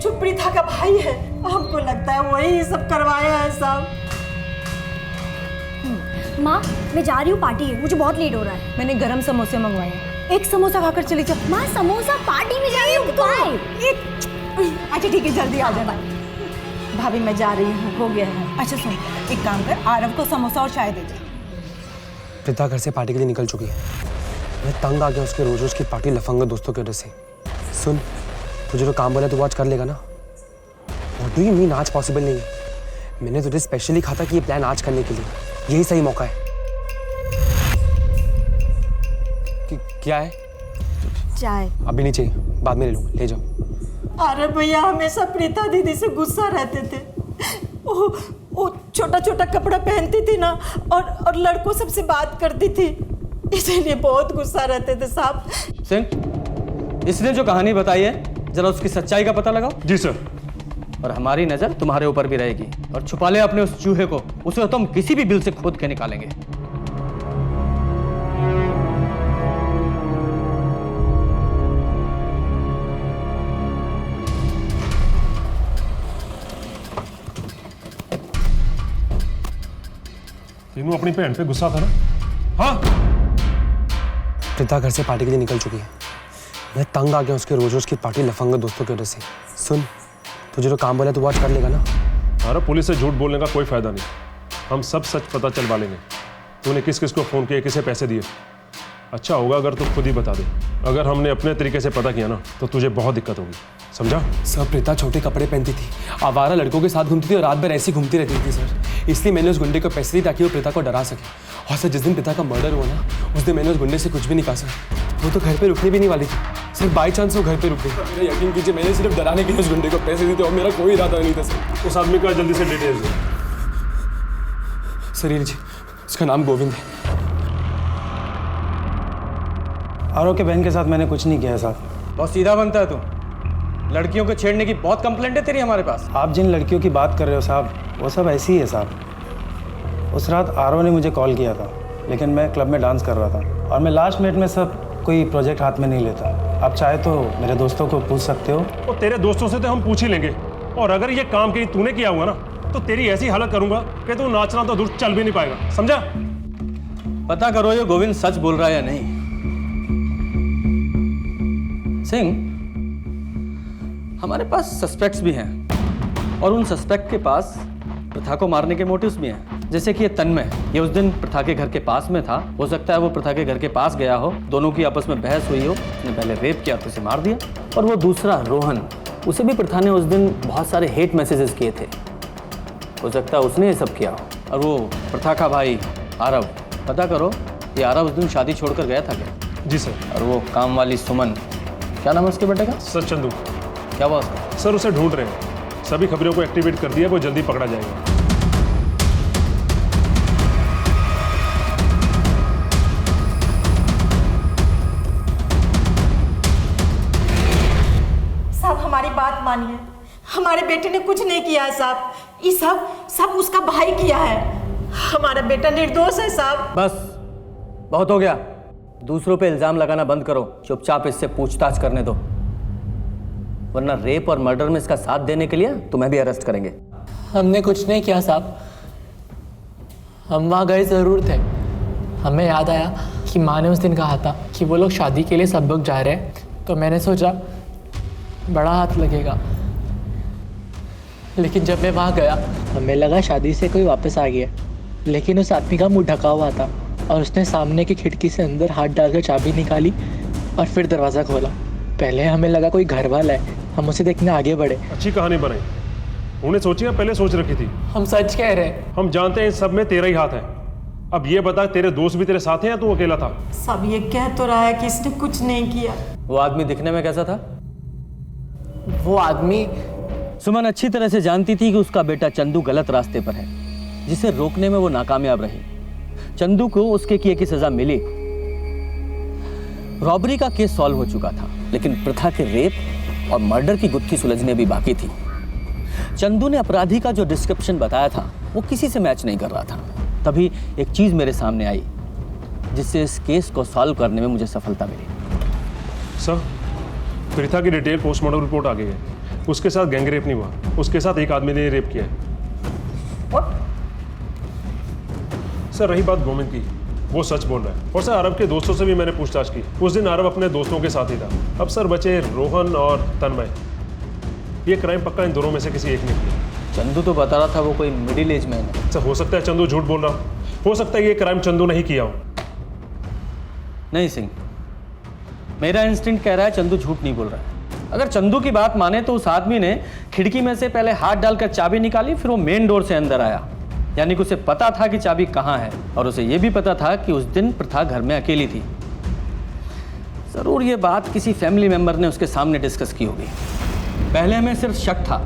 Speaker 20: जो प्रीता का भाई है, हमको लगता है वही ये सब करवाया है साहब।
Speaker 10: माँ मैं जा रही हूँ, पार्टी है, मुझे बहुत लेट हो रहा है।
Speaker 20: मैंने गरम समोसे मंगवाए हैं।
Speaker 10: एक समोसा खाकर चली जाओ। माँ समोसा पार्टी में जा रही हूँ तो
Speaker 20: अच्छा ठीक है, जल्दी आ जाना। भाभी मैं जा रही हूँ, हो गया है।
Speaker 14: अच्छा सुन, एक काम कर, आरव को समोसा और चाय दे दे।
Speaker 18: प्रीता घर से पार्टी के लिए निकल चुकी है। मैं तंग आ गया उसके रोज रोज की पार्टी लफंगा दोस्तों की वजह से। सुन, तुझे जो काम बोला तो वो आज कर लेगा ना? व्हाट डू यू मीन आज पॉसिबल नहीं है? मैंने तुझे स्पेशली कहा था कि ये प्लान आज करने के लिए, यही सही मौका है। क्या है?
Speaker 20: चाय
Speaker 18: अभी नहीं चाहिए, बाद में ले लूँगा, ले जाओ।
Speaker 20: अरे भैया हमेशा प्रीता दीदी से गुस्सा रहते थे। वो छोटा छोटा कपड़ा पहनती थी ना, और लड़कों सबसे बात करती थी, इसीलिए बहुत गुस्सा रहते थे साहब।
Speaker 13: सिंह, इसने जो कहानी बताई है जरा उसकी सच्चाई का पता लगाओ।
Speaker 19: जी सर।
Speaker 13: और हमारी नजर तुम्हारे ऊपर भी रहेगी। और छुपा ले अपने उस चूहे को, उसे तो हम किसी भी बिल से खोद के निकालेंगे।
Speaker 19: तीनों अपनी बहन पे गुस्सा था ना? हाँ।
Speaker 18: प्रीता घर से पार्टी के लिए निकल चुकी है। मैं तंग आ गया उसके रोज रोज की पार्टी लफंगा दोस्तों की वजह से। सुन, तुझे जो काम बोला तू वॉच कर लेगा ना?
Speaker 19: अरे पुलिस से झूठ बोलने का कोई फायदा नहीं, हम सब सच पता चलवा लेंगे। तूने किस किस को फोन किया, किसे पैसे दिए? अच्छा होगा अगर तू खुद ही बता दे। अगर हमने अपने तरीके से पता किया ना तो तुझे बहुत दिक्कत होगी, समझा?
Speaker 18: सर, प्रीता छोटे कपड़े पहनती थी, आवारा लड़कों के साथ घूमती थी और रात भर ऐसी घूमती रहती थी सर। इसलिए मैंने उस गुंडे को पैसे दिए ताकि वो प्रीता को डरा सके। और सर, जिस दिन प्रीता का मर्डर हुआ ना, उस दिन मैंने उस गुंडे से कुछ भी नहीं कहा सर। वो तो घर पे रुकने भी नहीं वाली थी सर, बाई चांस वो घर पे रुक गई। मेरा यकीन कीजिए, मैंने सिर्फ डराने के लिए उस गुंडे को पैसे दिए थे और मेरा कोई इरादा नहीं था सर।
Speaker 19: उस आदमी का जल्दी से डिटेल्स दे।
Speaker 18: सर ये लीजिए, उसका नाम गोविंद है।
Speaker 1: आरव के बहन के साथ मैंने कुछ नहीं किया साहब।
Speaker 13: बहुत सीधा बनता है तू। लड़कियों को छेड़ने की बहुत कंप्लेंट है तेरी हमारे पास।
Speaker 1: आप जिन लड़कियों की बात कर रहे हो साहब, वो सब ऐसी ही है साहब। उस रात आरव ने मुझे कॉल किया था, लेकिन मैं क्लब में डांस कर रहा था और मैं लास्ट मिनट में सब कोई प्रोजेक्ट हाथ में नहीं लेता। आप चाहे तो मेरे दोस्तों को पूछ सकते हो।
Speaker 19: और तेरे दोस्तों से तो हम पूछ ही लेंगे, और अगर ये काम कहीं तूने किया हुआ ना तो तेरी ऐसी हालत करूंगा कि तू नाचना तो दूर चल भी नहीं पाएगा, समझा?
Speaker 13: पता करो ये गोविंद सच बोल रहा है या नहीं। सिंह, हमारे पास सस्पेक्ट्स भी हैं और उन सस्पेक्ट के पास प्रथा को मारने के मोटिव्स भी हैं। जैसे कि ये तन्मय, ये उस दिन प्रथा के घर के पास में था। हो सकता है वो प्रथा के घर के पास गया हो, दोनों की आपस में बहस हुई हो, उसने पहले रेप किया तो उसे मार दिया। और वो दूसरा रोहन, उसे भी प्रथा ने उस दिन बहुत सारे हेट मैसेजेस किए थे, हो सकता है उसने ये सब किया हो। और वो प्रथा का भाई आरव, पता करो ये आरव उस दिन शादी छोड़कर गया था क्या?
Speaker 19: जी सर।
Speaker 13: और वो काम वाली सुमन, क्या नाम है उसके बेटे का?
Speaker 19: सर चंदू।
Speaker 13: क्या हुआ उसका?
Speaker 19: सर उसे ढूंढ रहे हैं, सभी खबरों को एक्टिवेट कर दिया, वो जल्दी पकड़ा जाएगा।
Speaker 20: साहब हमारी बात मानिए, हमारे बेटे ने कुछ नहीं किया है साहब, ये सब उसका भाई किया है। हमारा बेटा निर्दोष है साहब।
Speaker 13: बस बहुत हो गया, दूसरों पे इल्जाम लगाना बंद करो, चुपचाप इससे पूछताछ करने दो, वरना रेप और मर्डर में इसका साथ देने के लिए तुम्हें भी अरेस्ट करेंगे।
Speaker 9: हमने कुछ नहीं किया साहब, हम वहाँ गए ज़रूर थे। हमें याद आया कि माँ ने उस दिन कहा था कि वो लोग शादी के लिए सब लोग जा रहे हैं, तो मैंने सोचा बड़ा हाथ लगेगा। लेकिन जब मैं वहाँ गया हमें लगा शादी से कोई वापस आ गया, लेकिन उस आदमी का मुंह ढका हुआ था और उसने सामने की खिड़की से अंदर हाथ डालकर चाबी निकाली और फिर दरवाज़ा खोला। पहले हमें लगा कोई घर वाला है, हम उसे देखने आगे बढ़े।
Speaker 19: अच्छी कहानी बनाई, उन्हें सोची या पहले सोच रखी थी?
Speaker 9: हम सच कह रहे हैं।
Speaker 19: हम जानते हैं इन सब में तेरा ही हाथ है। अब ये बता, तेरे दोस्त भी तेरे साथ हैं या तू अकेला था?
Speaker 20: सब ये कह तो रहा है कि इसने कुछ नहीं किया।
Speaker 13: वो आदमी दिखने में कैसा था?
Speaker 9: वो आदमी,
Speaker 13: सुमन अच्छी तरह से जानती थी कि उसका बेटा चंदू गलत रास्ते पर है, जिसे रोकने में वो नाकामयाब रही। चंदू को उसके किए की सजा मिली, रॉबरी का केस सॉल्व हो चुका था, लेकिन प्रथा के रेप और मर्डर की गुत्थी सुलझने भी बाकी थी। चंदू ने अपराधी का जो डिस्क्रिप्शन बताया था वो किसी से मैच नहीं कर रहा था। तभी एक चीज मेरे सामने आई जिससे इस केस को सॉल्व करने में मुझे सफलता मिली।
Speaker 19: सर, प्रीता की डिटेल पोस्टमार्टम रिपोर्ट आ गई है। उसके साथ गैंग रेप नहीं हुआ, उसके साथ एक आदमी ने रेप किया है। सर रही बात गोविंद की, वो सच बोल रहा है। और सर अरब के दोस्तों से भी मैंने पूछताछ की, उस दिन अरब अपने दोस्तों के साथ ही था। अब सर बचे रोहन और तन्मय, ये क्राइम पक्का इन दोनों में से किसी एक ने किया।
Speaker 13: चंदू तो बता रहा था वो कोई मिडिल एज मैन है।
Speaker 19: सर हो सकता है चंदू झूठ बोल रहा हो सकता है ये क्राइम चंदू नहीं किया हो।
Speaker 13: नहीं सिंह, मेरा इंस्टिंक्ट कह रहा है चंदू झूठ नहीं बोल रहा है। अगर चंदू की बात माने तो उस आदमी ने खिड़की में से पहले हाथ डालकर चाबी निकाली, फिर वो मेन डोर से अंदर आया, यानी कि उसे पता था कि चाबी कहाँ है और उसे यह भी पता था कि उस दिन प्रथा घर में अकेली थी। जरूर ये बात किसी फैमिली मेंबर ने उसके सामने डिस्कस की होगी। पहले हमें सिर्फ शक था,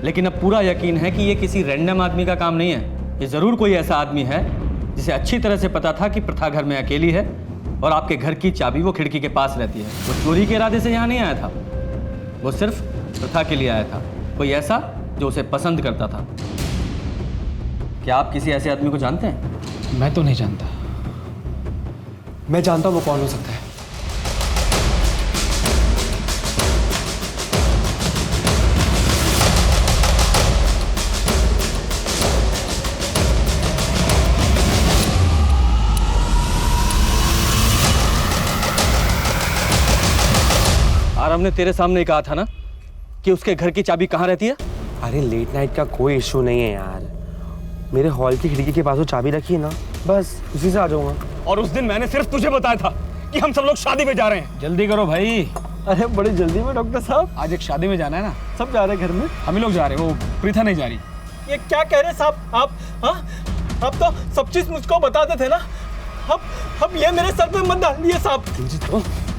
Speaker 13: लेकिन अब पूरा यकीन है कि ये किसी रैंडम आदमी का काम नहीं है। ये ज़रूर कोई ऐसा आदमी है जिसे अच्छी तरह से पता था कि प्रथा घर में अकेली है और आपके घर की चाबी वो खिड़की के पास रहती है। वो चोरी के इरादे से यहाँ नहीं आया था, वो सिर्फ प्रथा के लिए आया था। कोई ऐसा जो उसे पसंद करता था। क्या आप किसी ऐसे आदमी को जानते हैं?
Speaker 15: मैं तो नहीं जानता।
Speaker 18: मैं जानता हूँ वो कौन हो सकता है।
Speaker 13: आरव ने तेरे सामने ही कहा था ना कि उसके घर की चाबी कहाँ रहती है?
Speaker 18: अरे लेट नाइट का कोई इशू नहीं है यार, मेरे हॉल की खिड़की के पास वो चाबी रखी है ना, बस उसी से आ जाऊंगा।
Speaker 15: और उस दिन मैंने सिर्फ तुझे बताया था कि हम सब लोग शादी में जा रहे हैं।
Speaker 18: जल्दी करो भाई।
Speaker 15: अरे बड़ी जल्दी में डॉक्टर साहब, आज एक शादी में जाना है ना, सब जा रहे हैं घर में। हम ही लोग जा रहे हैं, वो प्रीथा नहीं जा रही। ये क्या कह रहे साहब आप? हाँ, आप तो सब चीज मुझको बताते थे ना। अब ये मेरे सर पे मत डालिए साहब।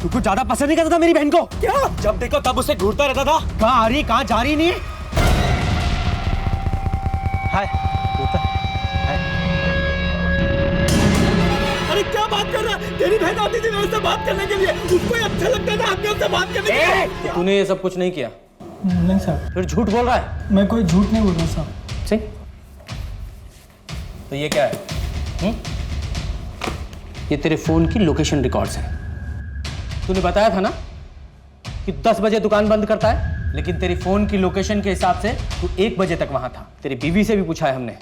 Speaker 18: तुमको ज्यादा पसंद नहीं करता था मेरी बहन को
Speaker 15: क्या?
Speaker 18: जब देखो तब उसे ढूंढता रहता था, कहाँ आ रही कहाँ जा रही नहीं। हाय
Speaker 15: अरे क्या बात कर रहा है? तेरी बहन आती थी मेरे से बात करने के लिए, उसको अच्छा लगता था आपने उससे बात करने के लिए।
Speaker 13: तूने ये सब कुछ नहीं किया?
Speaker 15: नहीं साहब।
Speaker 13: फिर झूठ बोल रहा है?
Speaker 15: मैं कोई झूठ नहीं बोल रहा साहब।
Speaker 13: सिंह, तो ये क्या है? ये तेरे फोन की लोकेशन रिकॉर्ड्स हैं। तूने बताया था ना कि 10 बजे दुकान बंद करता है, लेकिन तेरी फोन की लोकेशन के हिसाब से तू 1 बजे तक वहां था। तेरी बीवी से भी पूछा है हमने,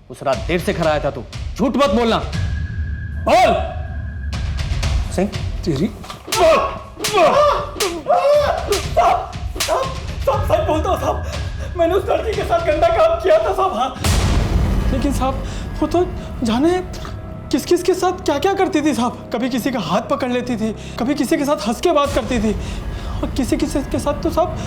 Speaker 13: उस रात देर से घर आया था तू। झूठ मत बोलना, बोल। सिंह
Speaker 15: तेरी सब सच बोलता हूँ साहब, मैंने उस लड़की के साथ गंदा काम किया था साहब। हाँ, लेकिन साहब वो तो जाने किस किस के साथ क्या क्या करती थी साहब। कभी किसी का हाथ पकड़ लेती थी, कभी किसी के साथ हंस के बात करती थी, और किसी किसी के साथ तो साहब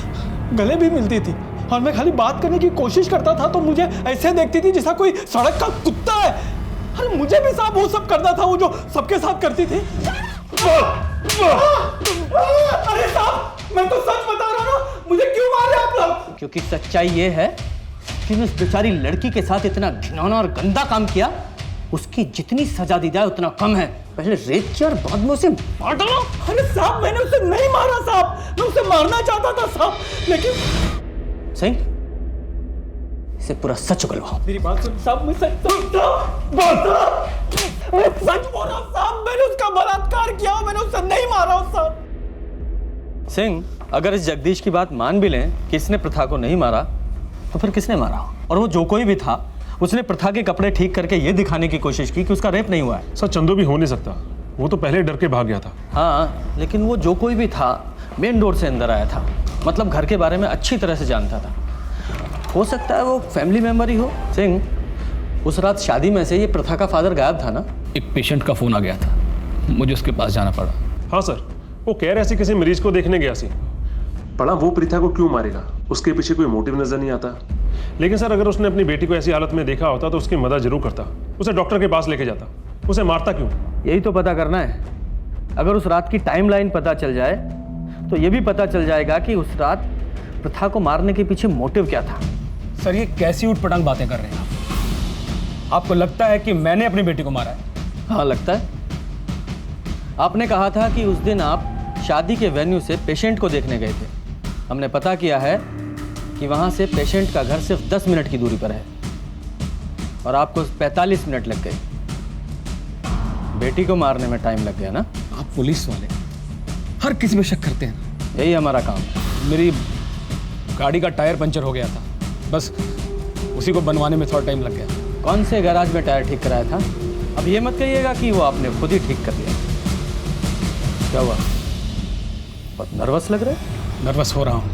Speaker 15: गले भी मिलती थी। और मैं खाली बात करने की कोशिश करता था तो मुझे ऐसे देखती थी जैसा कोई सड़क का कुत्ता है। अरे मुझे भी साहब वो सब करना था, वो जो सबके साथ करती थी। अरे साहब मैं तो सच बता रहा हूँ ना, मुझे क्यों मार रहे आप लोग?
Speaker 13: क्योंकि सच्चाई ये है कि उस बेचारी लड़की के साथ इतना घिनौना और गंदा काम किया, उसकी जितनी सजा दी जाए उतना कम है। पहले रेप किया और बाद में उसे मार डालो।
Speaker 15: अरे साहब मैंने उसे नहीं मारा साहब, मैं उसे मारना चाहता था साहब, लेकिन
Speaker 13: सही इसे पूरा सच उगलवाओ।
Speaker 15: मेरी बात सुन साहब, मैं सच बोल रहा हूँ साहब, मैंने उसका बलात्कार किया, मैंने उसे नहीं मारा साहब।
Speaker 13: सिंह, अगर इस जगदीश की बात मान भी लें कि इसने प्रथा को नहीं मारा, तो फिर किसने मारा? और वो जो कोई भी था, उसने प्रथा के कपड़े ठीक करके ये दिखाने की कोशिश की कि उसका रेप नहीं हुआ है।
Speaker 19: सर चंदू भी हो नहीं सकता, वो तो पहले डर के भाग गया था।
Speaker 13: हाँ, लेकिन वो जो कोई भी था मेन डोर से अंदर आया था, मतलब घर के बारे में अच्छी तरह से जानता था। हो सकता है वो फैमिली मेंबर ही हो। सिंह, उस रात शादी में से ये प्रथा का फादर गायब था ना?
Speaker 5: एक पेशेंट का फोन आ गया था, मुझे उसके पास जाना पड़ा।
Speaker 19: हाँ सर, वो कह रहे थे किसी मरीज को देखने गया सी। पड़ा वो प्रीथा को क्यों मारेगा, उसके पीछे कोई मोटिव नजर नहीं आता। लेकिन सर अगर उसने अपनी बेटी को ऐसी हालत में देखा होता तो उसकी मदद जरूर करता, उसे डॉक्टर के पास लेके जाता, उसे मारता क्यों?
Speaker 13: यही तो पता करना है। अगर उस रात की टाइमलाइन पता चल जाए तो ये भी पता चल जाएगा कि उस रात प्रथा को मारने के पीछे मोटिव क्या था।
Speaker 5: सर ये कैसी उठपटांग बातें कर रहे हैं आप? आपको लगता है कि मैंने अपनी बेटी को मारा है?
Speaker 13: हाँ लगता है। आपने कहा था कि उस दिन आप शादी के वेन्यू से पेशेंट को देखने गए थे। हमने पता किया है कि वहाँ से पेशेंट का घर सिर्फ 10 मिनट की दूरी पर है और आपको 45 मिनट लग गए। बेटी को मारने में टाइम लग गया ना?
Speaker 5: आप पुलिस वाले हर किसी में शक करते हैं।
Speaker 13: यही हमारा काम है।
Speaker 5: मेरी गाड़ी का टायर पंचर हो गया था, बस उसी को बनवाने में थोड़ा टाइम लग गया।
Speaker 13: कौन से गैराज में टायर ठीक कराया था? अब ये मत कहिएगा कि वो आपने खुद ही ठीक कर दिया। क्या हुआ, बहुत नर्वस लग रहे?
Speaker 5: नर्वस हो रहा हूँ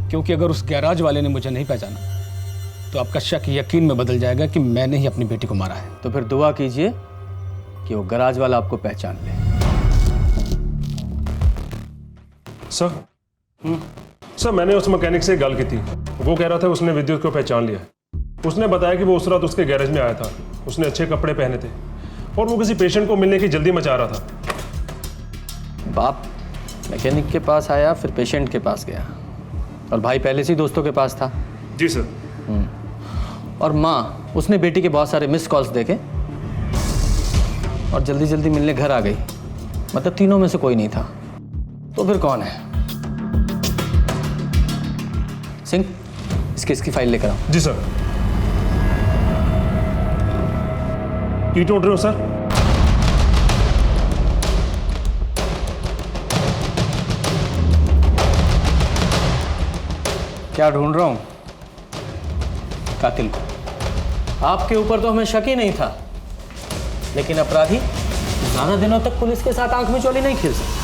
Speaker 5: क्योंकि अगर उस गैराज वाले ने मुझे नहीं पहचाना तो आपका शक यकीन में बदल जाएगा कि मैंने ही अपनी बेटी को मारा है।
Speaker 13: तो फिर दुआ कीजिए कि वो गैराज वाला आपको पहचान ले।
Speaker 19: सर मैंने उस मैकेनिक से गल की थी, वो कह रहा था उसने विद्युत को पहचान लिया। उसने बताया कि वो उस रात उसके गैरेज में आया था, उसने अच्छे कपड़े पहने थे और वो किसी पेशेंट को मिलने की जल्दी मचा रहा था।
Speaker 13: बाप मैकेनिक के पास आया, फिर पेशेंट के पास गया। और भाई पहले से ही दोस्तों के पास था।
Speaker 19: जी सर।
Speaker 13: और माँ, उसने बेटी के बहुत सारे मिस कॉल्स देखे और जल्दी जल्दी मिलने घर आ गई। मतलब तीनों में से कोई नहीं था, तो फिर कौन है? सिंह, इस केस की फाइल लेकर आओ।
Speaker 19: जी सर। की ढूंढ रहे हो सर?
Speaker 13: क्या ढूंढ रहा हूं? कातिल को। आपके ऊपर तो हमें शक ही नहीं था, लेकिन अपराधी ज्यादा दिनों तक पुलिस के साथ आंख मिचौली नहीं खेल सकते।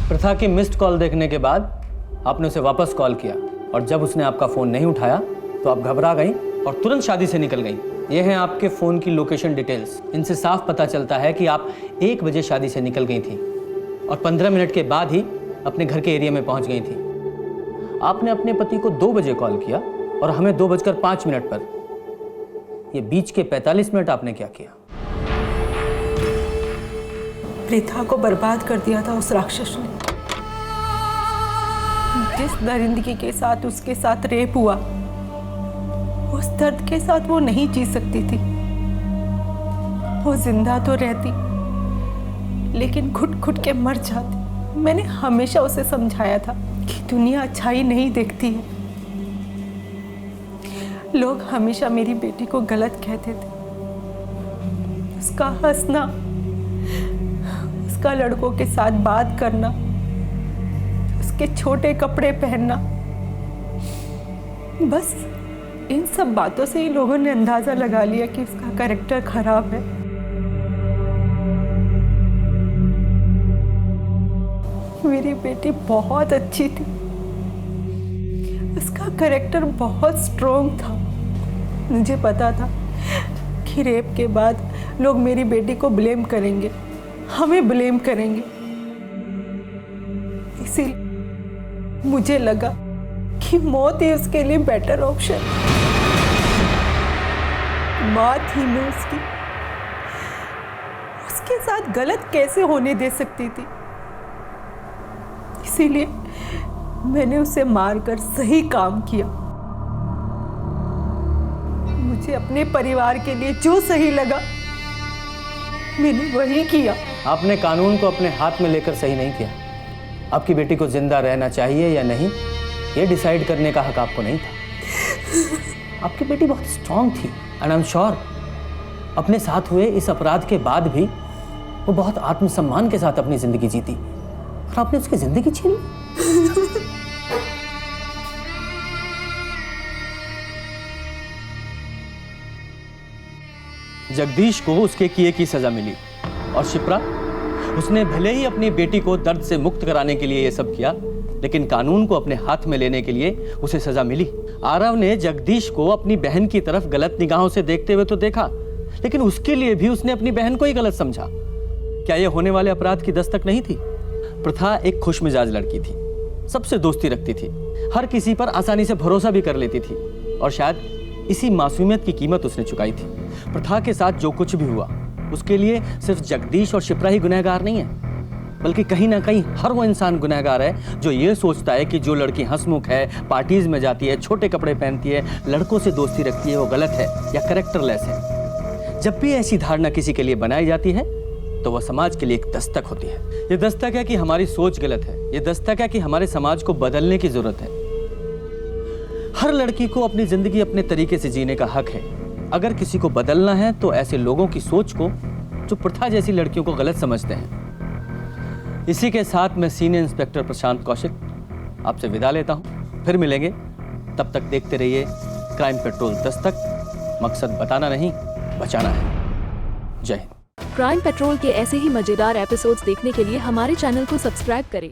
Speaker 13: प्रथा की मिस्ड कॉल देखने के बाद आपने उसे वापस कॉल किया, और जब उसने आपका फोन नहीं उठाया तो आप घबरा गई और तुरंत शादी से निकल गई। ये हैं आपके फोन की लोकेशन डिटेल्स। इनसे साफ पता चलता है कि आप 1 बजे शादी से निकल गई थी और 15 मिनट के बाद ही अपने घर के एरिया में पहुंच गई थी। आपने अपने पति को 2 बजे कॉल किया और हमें 2:05 पर। ये बीच के 45 मिनट आपने क्या किया?
Speaker 14: प्रेथा को बर्बाद कर दिया था उस राक्षस ने। जिस दरिंदगी के साथ उसके साथ रेप हुआ, उस दर्द के साथ वो नहीं जी सकती थी। वो जिंदा तो रहती, लेकिन घुट घुट के मर जाती। मैंने हमेशा उसे समझाया था कि दुनिया अच्छाई नहीं देखती है। लोग हमेशा मेरी बेटी को गलत कहते थे। उसका हंसना, उसका लड़कों के साथ बात करना, उसके छोटे कपड़े पहनना, बस इन सब बातों से ही लोगों ने अंदाजा लगा लिया कि उसका कैरेक्टर खराब है। मेरी बेटी बहुत अच्छी थी, उसका कैरेक्टर बहुत स्ट्रॉन्ग था। मुझे पता था कि रेप के बाद लोग मेरी बेटी को ब्लेम करेंगे, हमें ब्लेम करेंगे। इसीलिए मुझे लगा कि मौत ही उसके लिए बेटर ऑप्शन। माँ थी मैं उसकी, उसके साथ गलत कैसे होने दे सकती थी? इसीलिए मैंने उसे मारकर सही काम किया। मुझे अपने परिवार के लिए जो सही लगा मैंने वही किया।
Speaker 13: आपने कानून को अपने हाथ में लेकर सही नहीं किया। आपकी बेटी को जिंदा रहना चाहिए या नहीं, ये डिसाइड करने का हक आपको नहीं था। आपकी बेटी बहुत स्ट्रांग थी एंड आई एम श्योर अपने साथ हुए इस अपराध के बाद भी वो बहुत आत्मसम्मान के साथ अपनी जिंदगी जीती, और आपने उसकी जिंदगी छीन ली। जगदीश को उसके किए की सजा मिली, और शिप्रा, उसने भले ही अपनी बेटी को दर्द से मुक्त कराने के लिए ये सब किया, लेकिन कानून को अपने हाथ में लेने के लिए उसे सजा मिली। आरव ने जगदीश को अपनी बहन की तरफ गलत निगाहों से देखते हुए तो देखा, लेकिन उसके लिए भी उसने अपनी बहन को ही गलत समझा। क्या यह होने वाले अपराध की दस्तक नहीं थी? प्रथा एक खुशमिजाज लड़की थी, सबसे दोस्ती रखती थी, हर किसी पर आसानी से भरोसा भी कर लेती थी, और शायद इसी मासूमियत की कीमत उसने चुकाई थी। प्रथा के साथ जो कुछ भी हुआ उसके लिए सिर्फ जगदीश और शिप्रा ही गुनहगार नहीं है, बल्कि कहीं ना कहीं हर वो इंसान गुनहगार है जो ये सोचता है कि जो लड़की हंसमुख है, पार्टीज में जाती है, छोटे कपड़े पहनती है, लड़कों से दोस्ती रखती है, वो गलत है या कैरेक्टरलेस है। जब भी ऐसी धारणा किसी के लिए बनाई जाती है तो वह समाज के लिए एक दस्तक होती है। ये दस्तक है कि हमारी सोच गलत है, ये दस्तक है कि हमारे समाज को बदलने की जरूरत है। हर लड़की को अपनी जिंदगी अपने तरीके से जीने का हक है। अगर किसी को बदलना है तो ऐसे लोगों की सोच को जो प्रथा जैसी लड़कियों को गलत समझते हैं। इसी के साथ मैं सीनियर इंस्पेक्टर प्रशांत कौशिक आपसे विदा लेता हूं। फिर मिलेंगे, तब तक देखते रहिए क्राइम पेट्रोल दस्तक। मकसद बताना नहीं, बचाना है। जय हिंद।
Speaker 4: क्राइम पेट्रोल के ऐसे ही मजेदार एपिसोड्स देखने के लिए हमारे चैनल को सब्सक्राइब करें